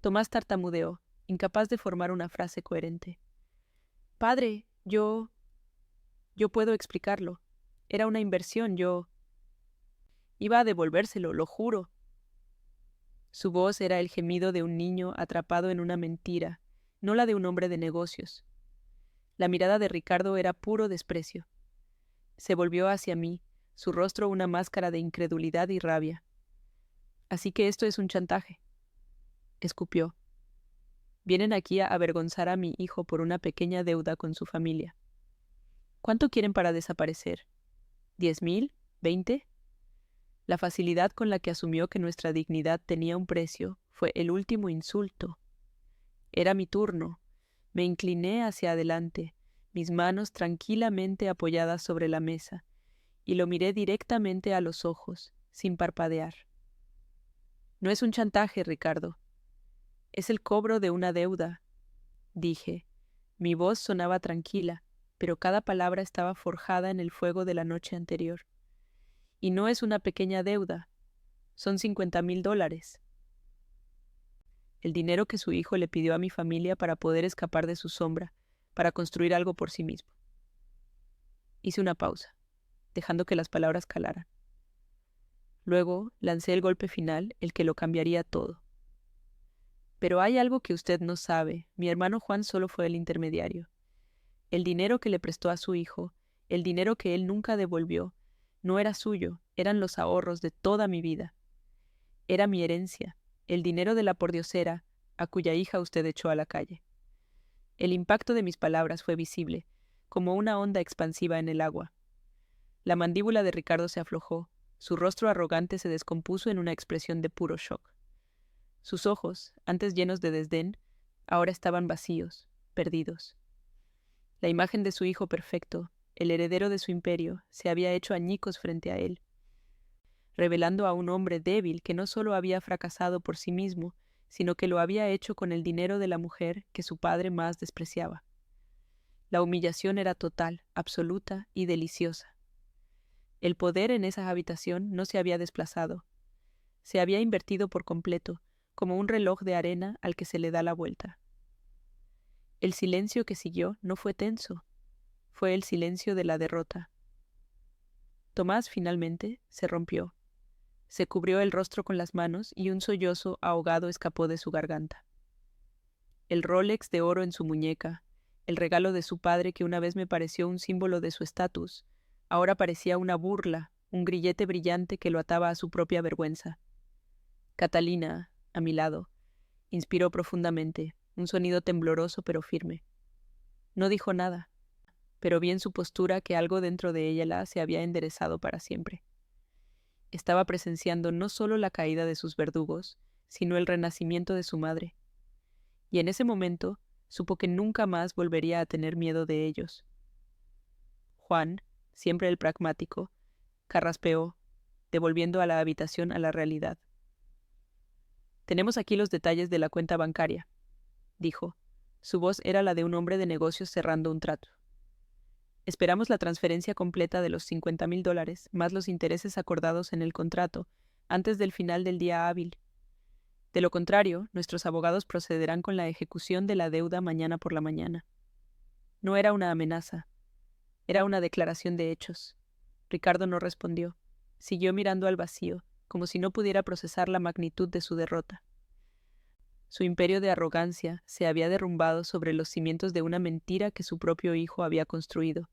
Tomás tartamudeó, incapaz de formar una frase coherente. —Padre, yo puedo explicarlo. Era una inversión, Iba a devolvérselo, lo juro. Su voz era el gemido de un niño atrapado en una mentira, no la de un hombre de negocios. La mirada de Ricardo era puro desprecio. Se volvió hacia mí, su rostro una máscara de incredulidad y rabia. —Así que esto es un chantaje —escupió. —Vienen aquí a avergonzar a mi hijo por una pequeña deuda con su familia. ¿Cuánto quieren para desaparecer? ¿10,000? ¿20? La facilidad con la que asumió que nuestra dignidad tenía un precio fue el último insulto. Era mi turno. Me incliné hacia adelante, mis manos tranquilamente apoyadas sobre la mesa, y lo miré directamente a los ojos, sin parpadear. No es un chantaje, Ricardo. Es el cobro de una deuda, dije. Mi voz sonaba tranquila, pero cada palabra estaba forjada en el fuego de la noche anterior. Y no es una pequeña deuda, son $50,000. El dinero que su hijo le pidió a mi familia para poder escapar de su sombra, para construir algo por sí mismo. Hice una pausa, dejando que las palabras calaran. Luego lancé el golpe final, el que lo cambiaría todo. Pero hay algo que usted no sabe. Mi hermano Juan solo fue el intermediario. El dinero que le prestó a su hijo, el dinero que él nunca devolvió, no era suyo, eran los ahorros de toda mi vida. Era mi herencia, el dinero de la pordiosera a cuya hija usted echó a la calle. El impacto de mis palabras fue visible, como una onda expansiva en el agua. La mandíbula de Ricardo se aflojó, su rostro arrogante se descompuso en una expresión de puro shock. Sus ojos, antes llenos de desdén, ahora estaban vacíos, perdidos. La imagen de su hijo perfecto, el heredero de su imperio, se había hecho añicos frente a él, revelando a un hombre débil que no solo había fracasado por sí mismo, sino que lo había hecho con el dinero de la mujer que su padre más despreciaba. La humillación era total, absoluta y deliciosa. El poder en esa habitación no se había desplazado. Se había invertido por completo, como un reloj de arena al que se le da la vuelta. El silencio que siguió no fue tenso, fue el silencio de la derrota. Tomás finalmente se rompió. Se cubrió el rostro con las manos y un sollozo ahogado escapó de su garganta. El Rolex de oro en su muñeca, el regalo de su padre que una vez me pareció un símbolo de su estatus, ahora parecía una burla, un grillete brillante que lo ataba a su propia vergüenza. Catalina, a mi lado, inspiró profundamente, un sonido tembloroso pero firme. No dijo nada, pero vi en su postura que algo dentro de ella se había enderezado para siempre. Estaba presenciando no solo la caída de sus verdugos, sino el renacimiento de su madre. Y en ese momento supo que nunca más volvería a tener miedo de ellos. Juan, siempre el pragmático, carraspeó, devolviendo a la habitación a la realidad. Tenemos aquí los detalles de la cuenta bancaria, dijo. Su voz era la de un hombre de negocios cerrando un trato. Esperamos la transferencia completa de los $50,000, más los intereses acordados en el contrato, antes del final del día hábil. De lo contrario, nuestros abogados procederán con la ejecución de la deuda mañana por la mañana. No era una amenaza. Era una declaración de hechos. Ricardo no respondió. Siguió mirando al vacío, como si no pudiera procesar la magnitud de su derrota. Su imperio de arrogancia se había derrumbado sobre los cimientos de una mentira que su propio hijo había construido.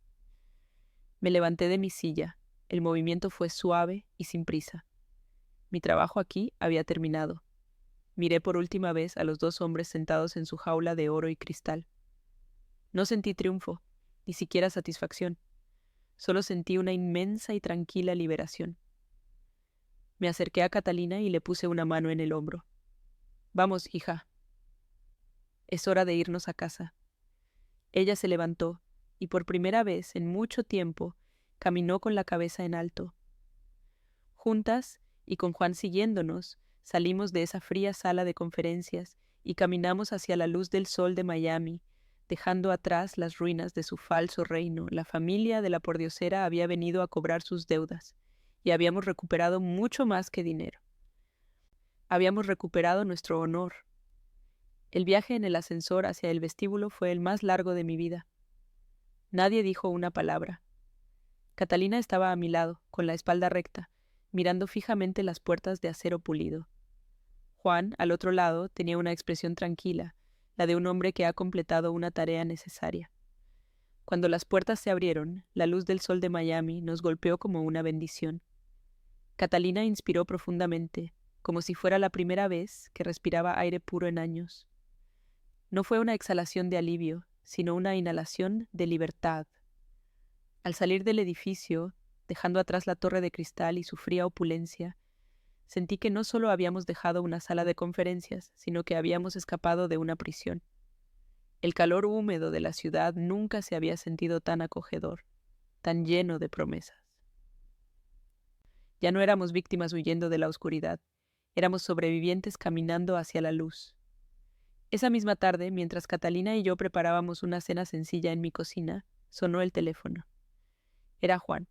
Me levanté de mi silla. El movimiento fue suave y sin prisa. Mi trabajo aquí había terminado. Miré por última vez a los dos hombres sentados en su jaula de oro y cristal. No sentí triunfo, ni siquiera satisfacción. Solo sentí una inmensa y tranquila liberación. Me acerqué a Catalina y le puse una mano en el hombro. Vamos, hija. Es hora de irnos a casa. Ella se levantó y por primera vez en mucho tiempo caminó con la cabeza en alto. Juntas, y con Juan siguiéndonos, salimos de esa fría sala de conferencias y caminamos hacia la luz del sol de Miami, dejando atrás las ruinas de su falso reino. La familia de la pordiosera había venido a cobrar sus deudas, y habíamos recuperado mucho más que dinero. Habíamos recuperado nuestro honor. El viaje en el ascensor hacia el vestíbulo fue el más largo de mi vida. Nadie dijo una palabra. Catalina estaba a mi lado, con la espalda recta, mirando fijamente las puertas de acero pulido. Juan, al otro lado, tenía una expresión tranquila, la de un hombre que ha completado una tarea necesaria. Cuando las puertas se abrieron, la luz del sol de Miami nos golpeó como una bendición. Catalina inspiró profundamente, como si fuera la primera vez que respiraba aire puro en años. No fue una exhalación de alivio, sino una inhalación de libertad. Al salir del edificio, dejando atrás la torre de cristal y su fría opulencia, sentí que no solo habíamos dejado una sala de conferencias, sino que habíamos escapado de una prisión. El calor húmedo de la ciudad nunca se había sentido tan acogedor, tan lleno de promesas. Ya no éramos víctimas huyendo de la oscuridad, éramos sobrevivientes caminando hacia la luz. Esa misma tarde, mientras Catalina y yo preparábamos una cena sencilla en mi cocina, sonó el teléfono. Era Juan.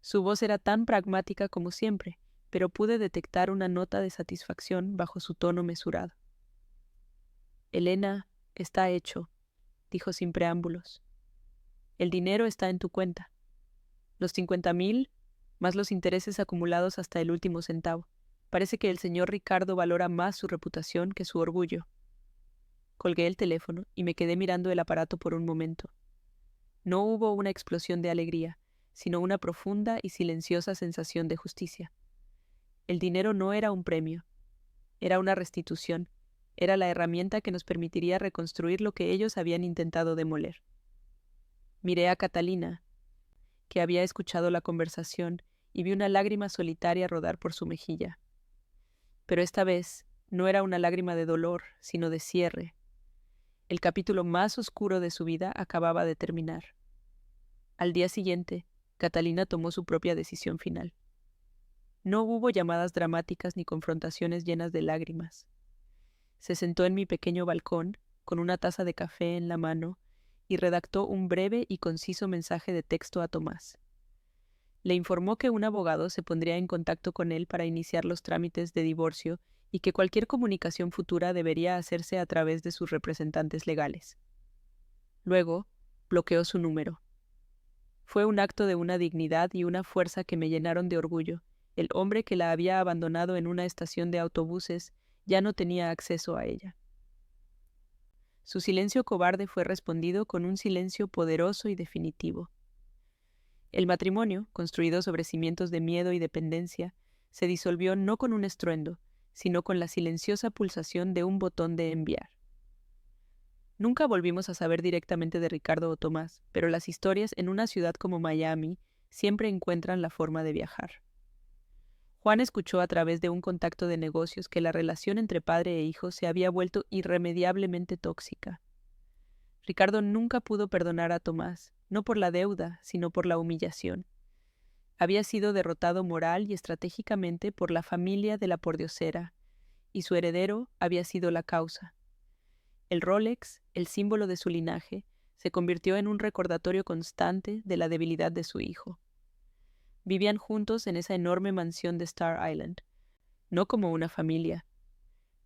Su voz era tan pragmática como siempre, pero pude detectar una nota de satisfacción bajo su tono mesurado. Elena, está hecho, dijo sin preámbulos. El dinero está en tu cuenta. Los 50,000, más los intereses acumulados hasta el último centavo. Parece que el señor Ricardo valora más su reputación que su orgullo. Colgué el teléfono y me quedé mirando el aparato por un momento. No hubo una explosión de alegría, sino una profunda y silenciosa sensación de justicia. El dinero no era un premio, era una restitución, era la herramienta que nos permitiría reconstruir lo que ellos habían intentado demoler. Miré a Catalina, que había escuchado la conversación, y vi una lágrima solitaria rodar por su mejilla. Pero esta vez no era una lágrima de dolor, sino de cierre. El capítulo más oscuro de su vida acababa de terminar. Al día siguiente, Catalina tomó su propia decisión final. No hubo llamadas dramáticas ni confrontaciones llenas de lágrimas. Se sentó en mi pequeño balcón, con una taza de café en la mano, y redactó un breve y conciso mensaje de texto a Tomás. Le informó que un abogado se pondría en contacto con él para iniciar los trámites de divorcio y que cualquier comunicación futura debería hacerse a través de sus representantes legales. Luego, bloqueó su número. Fue un acto de una dignidad y una fuerza que me llenaron de orgullo. El hombre que la había abandonado en una estación de autobuses ya no tenía acceso a ella. Su silencio cobarde fue respondido con un silencio poderoso y definitivo. El matrimonio, construido sobre cimientos de miedo y dependencia, se disolvió no con un estruendo, sino con la silenciosa pulsación de un botón de enviar. Nunca volvimos a saber directamente de Ricardo o Tomás, pero las historias en una ciudad como Miami siempre encuentran la forma de viajar. Juan escuchó a través de un contacto de negocios que la relación entre padre e hijo se había vuelto irremediablemente tóxica. Ricardo nunca pudo perdonar a Tomás, no por la deuda, sino por la humillación. Había sido derrotado moral y estratégicamente por la familia de la pordiosera, y su heredero había sido la causa. El Rolex, el símbolo de su linaje, se convirtió en un recordatorio constante de la debilidad de su hijo. Vivían juntos en esa enorme mansión de Star Island, no como una familia,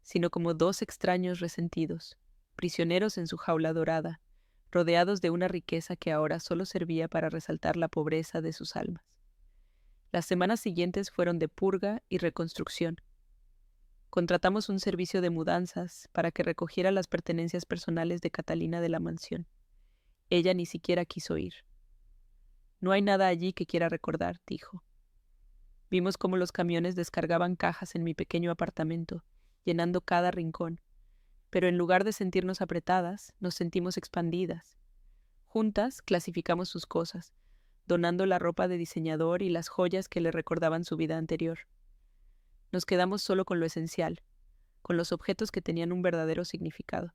sino como dos extraños resentidos, prisioneros en su jaula dorada, rodeados de una riqueza que ahora solo servía para resaltar la pobreza de sus almas. Las semanas siguientes fueron de purga y reconstrucción. Contratamos un servicio de mudanzas para que recogiera las pertenencias personales de Catalina de la mansión. Ella ni siquiera quiso ir. No hay nada allí que quiera recordar, dijo. Vimos cómo los camiones descargaban cajas en mi pequeño apartamento, llenando cada rincón, pero en lugar de sentirnos apretadas, nos sentimos expandidas. Juntas clasificamos sus cosas, donando la ropa de diseñador y las joyas que le recordaban su vida anterior. Nos quedamos solo con lo esencial, con los objetos que tenían un verdadero significado.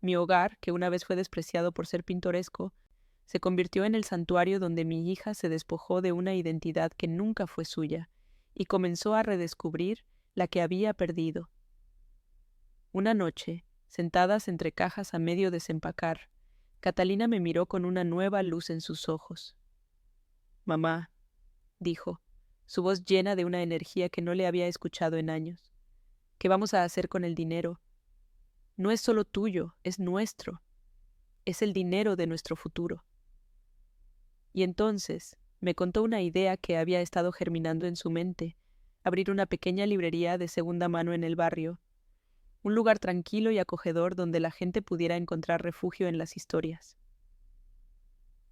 Mi hogar, que una vez fue despreciado por ser pintoresco, se convirtió en el santuario donde mi hija se despojó de una identidad que nunca fue suya y comenzó a redescubrir la que había perdido. Una noche, sentadas entre cajas a medio desempacar, Catalina me miró con una nueva luz en sus ojos. «Mamá», dijo, su voz llena de una energía que no le había escuchado en años. «¿Qué vamos a hacer con el dinero? No es solo tuyo, es nuestro. Es el dinero de nuestro futuro». Y entonces me contó una idea que había estado germinando en su mente: abrir una pequeña librería de segunda mano en el barrio, un lugar tranquilo y acogedor donde la gente pudiera encontrar refugio en las historias.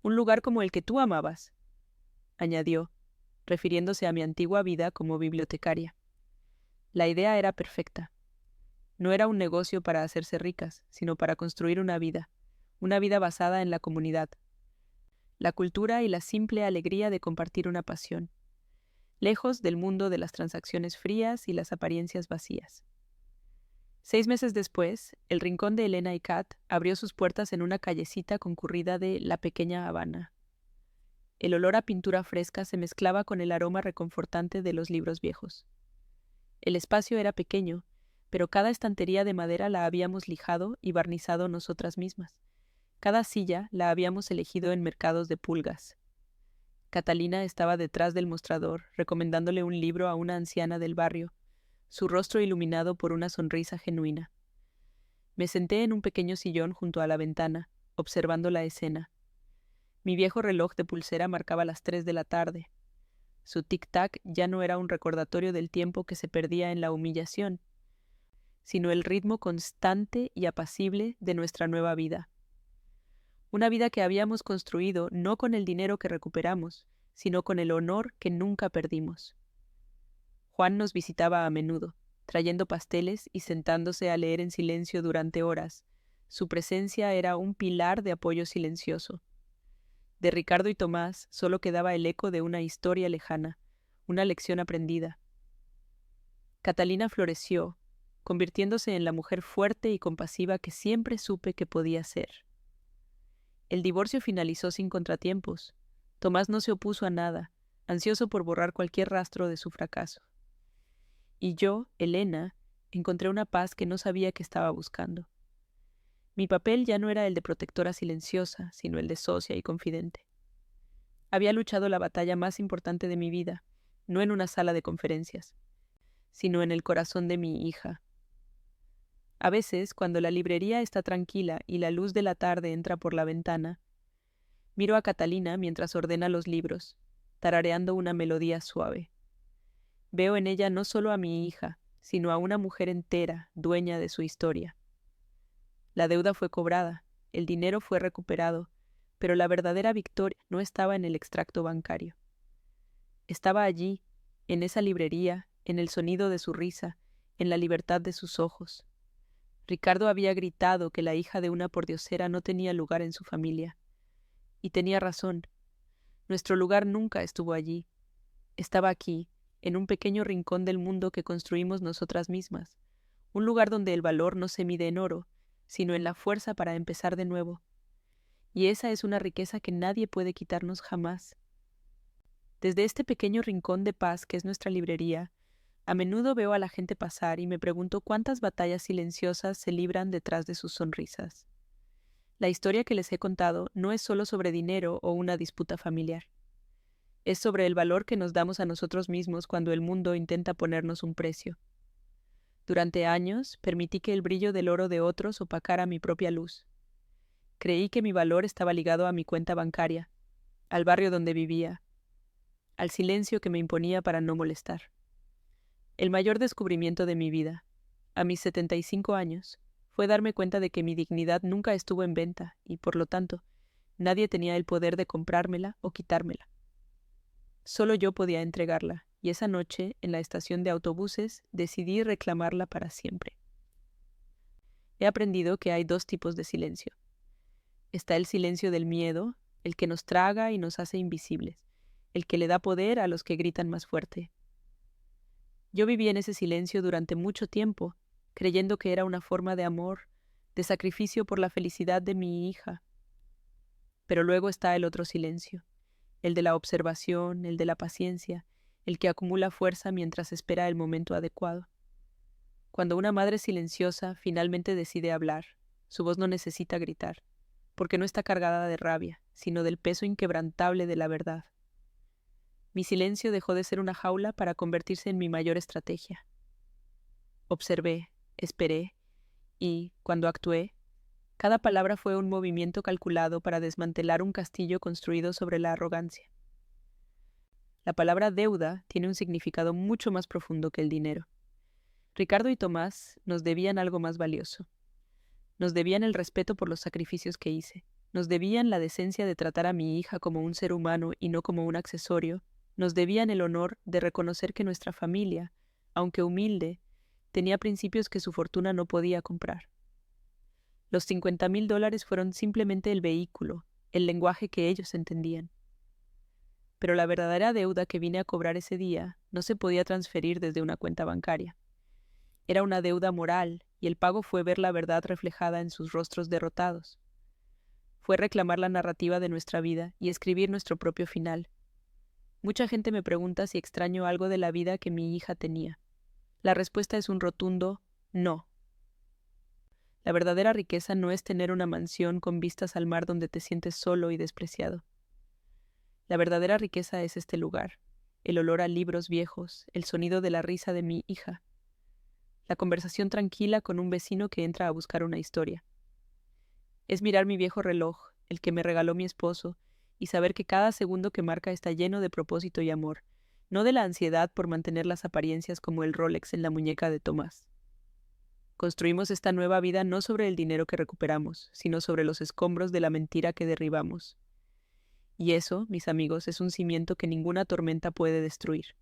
«Un lugar como el que tú amabas», añadió, refiriéndose a mi antigua vida como bibliotecaria. La idea era perfecta. No era un negocio para hacerse ricas, sino para construir una vida basada en la comunidad, la cultura y la simple alegría de compartir una pasión, lejos del mundo de las transacciones frías y las apariencias vacías. 6 meses después, el rincón de Elena y Kat abrió sus puertas en una callecita concurrida de La Pequeña Habana. El olor a pintura fresca se mezclaba con el aroma reconfortante de los libros viejos. El espacio era pequeño, pero cada estantería de madera la habíamos lijado y barnizado nosotras mismas. Cada silla la habíamos elegido en mercados de pulgas. Catalina estaba detrás del mostrador, recomendándole un libro a una anciana del barrio, su rostro iluminado por una sonrisa genuina. Me senté en un pequeño sillón junto a la ventana, observando la escena. Mi viejo reloj de pulsera marcaba las 3 de la tarde. Su tic-tac ya no era un recordatorio del tiempo que se perdía en la humillación, sino el ritmo constante y apacible de nuestra nueva vida. Una vida que habíamos construido no con el dinero que recuperamos, sino con el honor que nunca perdimos. Juan nos visitaba a menudo, trayendo pasteles y sentándose a leer en silencio durante horas. Su presencia era un pilar de apoyo silencioso. De Ricardo y Tomás solo quedaba el eco de una historia lejana, una lección aprendida. Catalina floreció, convirtiéndose en la mujer fuerte y compasiva que siempre supe que podía ser. El divorcio finalizó sin contratiempos. Tomás no se opuso a nada, ansioso por borrar cualquier rastro de su fracaso. Y yo, Elena, encontré una paz que no sabía que estaba buscando. Mi papel ya no era el de protectora silenciosa, sino el de socia y confidente. Había luchado la batalla más importante de mi vida, no en una sala de conferencias, sino en el corazón de mi hija. A veces, cuando la librería está tranquila y la luz de la tarde entra por la ventana, miro a Catalina mientras ordena los libros, tarareando una melodía suave. Veo en ella no solo a mi hija, sino a una mujer entera, dueña de su historia. La deuda fue cobrada, el dinero fue recuperado, pero la verdadera victoria no estaba en el extracto bancario. Estaba allí, en esa librería, en el sonido de su risa, en la libertad de sus ojos. Ricardo había gritado que la hija de una pordiosera no tenía lugar en su familia. Y tenía razón. Nuestro lugar nunca estuvo allí. Estaba aquí, en un pequeño rincón del mundo que construimos nosotras mismas, un lugar donde el valor no se mide en oro, sino en la fuerza para empezar de nuevo. Y esa es una riqueza que nadie puede quitarnos jamás. Desde este pequeño rincón de paz que es nuestra librería, A menudo veo a la gente pasar y me pregunto cuántas batallas silenciosas se libran detrás de sus sonrisas. La historia que les he contado no es solo sobre dinero o una disputa familiar. Es sobre el valor que nos damos a nosotros mismos cuando el mundo intenta ponernos un precio. Durante años, permití que el brillo del oro de otros opacara mi propia luz. Creí que mi valor estaba ligado a mi cuenta bancaria, al barrio donde vivía, al silencio que me imponía para no molestar. El mayor descubrimiento de mi vida, a mis 75 años, fue darme cuenta de que mi dignidad nunca estuvo en venta y, por lo tanto, nadie tenía el poder de comprármela o quitármela. Solo yo podía entregarla, y esa noche, en la estación de autobuses, decidí reclamarla para siempre. He aprendido que hay dos tipos de silencio. Está el silencio del miedo, el que nos traga y nos hace invisibles, el que le da poder a los que gritan más fuerte. Yo viví en ese silencio durante mucho tiempo, creyendo que era una forma de amor, de sacrificio por la felicidad de mi hija. Pero luego está el otro silencio, el de la observación, el de la paciencia, el que acumula fuerza mientras espera el momento adecuado. Cuando una madre silenciosa finalmente decide hablar, su voz no necesita gritar, porque no está cargada de rabia, sino del peso inquebrantable de la verdad. Mi silencio dejó de ser una jaula para convertirse en mi mayor estrategia. Observé, esperé, y, cuando actué, cada palabra fue un movimiento calculado para desmantelar un castillo construido sobre la arrogancia. La palabra deuda tiene un significado mucho más profundo que el dinero. Ricardo y Tomás nos debían algo más valioso. Nos debían el respeto por los sacrificios que hice. Nos debían la decencia de tratar a mi hija como un ser humano y no como un accesorio. Nos debían el honor de reconocer que nuestra familia, aunque humilde, tenía principios que su fortuna no podía comprar. Los $50,000 fueron simplemente el vehículo, el lenguaje que ellos entendían. Pero la verdadera deuda que vine a cobrar ese día no se podía transferir desde una cuenta bancaria. Era una deuda moral, y el pago fue ver la verdad reflejada en sus rostros derrotados. Fue reclamar la narrativa de nuestra vida y escribir nuestro propio final. Mucha gente me pregunta si extraño algo de la vida que mi hija tenía. La respuesta es un rotundo no. La verdadera riqueza no es tener una mansión con vistas al mar donde te sientes solo y despreciado. La verdadera riqueza es este lugar, el olor a libros viejos, el sonido de la risa de mi hija, la conversación tranquila con un vecino que entra a buscar una historia. Es mirar mi viejo reloj, el que me regaló mi esposo, y saber que cada segundo que marca está lleno de propósito y amor, no de la ansiedad por mantener las apariencias como el Rolex en la muñeca de Tomás. Construimos esta nueva vida no sobre el dinero que recuperamos, sino sobre los escombros de la mentira que derribamos. Y eso, mis amigos, es un cimiento que ninguna tormenta puede destruir.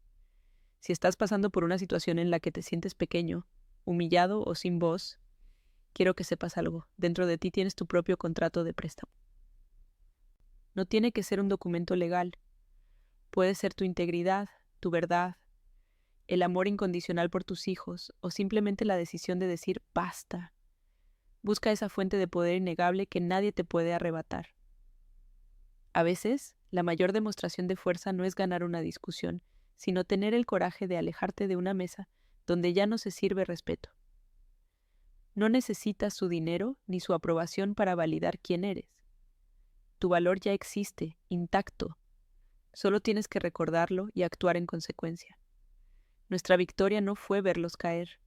Si estás pasando por una situación en la que te sientes pequeño, humillado o sin voz, quiero que sepas algo. Dentro de ti tienes tu propio contrato de préstamo. No tiene que ser un documento legal. Puede ser tu integridad, tu verdad, el amor incondicional por tus hijos o simplemente la decisión de decir basta. Busca esa fuente de poder innegable que nadie te puede arrebatar. A veces, la mayor demostración de fuerza no es ganar una discusión, sino tener el coraje de alejarte de una mesa donde ya no se sirve respeto. No necesitas su dinero ni su aprobación para validar quién eres. Tu valor ya existe, intacto. Solo tienes que recordarlo y actuar en consecuencia. Nuestra victoria no fue verlos caer,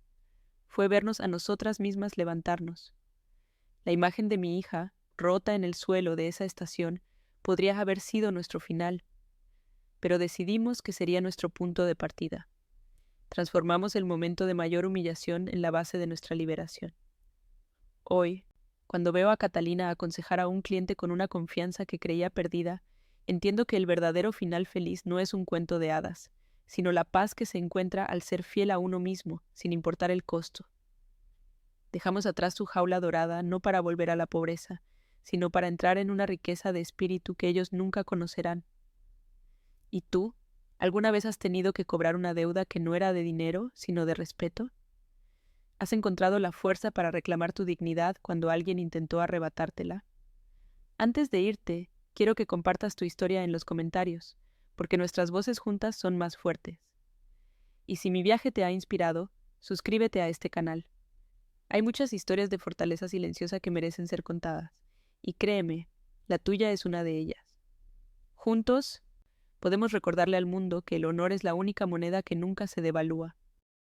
fue vernos a nosotras mismas levantarnos. La imagen de mi hija, rota en el suelo de esa estación, podría haber sido nuestro final, pero decidimos que sería nuestro punto de partida. Transformamos el momento de mayor humillación en la base de nuestra liberación. Hoy, cuando veo a Catalina aconsejar a un cliente con una confianza que creía perdida, entiendo que el verdadero final feliz no es un cuento de hadas, sino la paz que se encuentra al ser fiel a uno mismo, sin importar el costo. Dejamos atrás su jaula dorada no para volver a la pobreza, sino para entrar en una riqueza de espíritu que ellos nunca conocerán. ¿Y tú? ¿Alguna vez has tenido que cobrar una deuda que no era de dinero, sino de respeto? ¿Has encontrado la fuerza para reclamar tu dignidad cuando alguien intentó arrebatártela? Antes de irte, quiero que compartas tu historia en los comentarios, porque nuestras voces juntas son más fuertes. Y si mi viaje te ha inspirado, suscríbete a este canal. Hay muchas historias de fortaleza silenciosa que merecen ser contadas, y créeme, la tuya es una de ellas. Juntos, podemos recordarle al mundo que el honor es la única moneda que nunca se devalúa.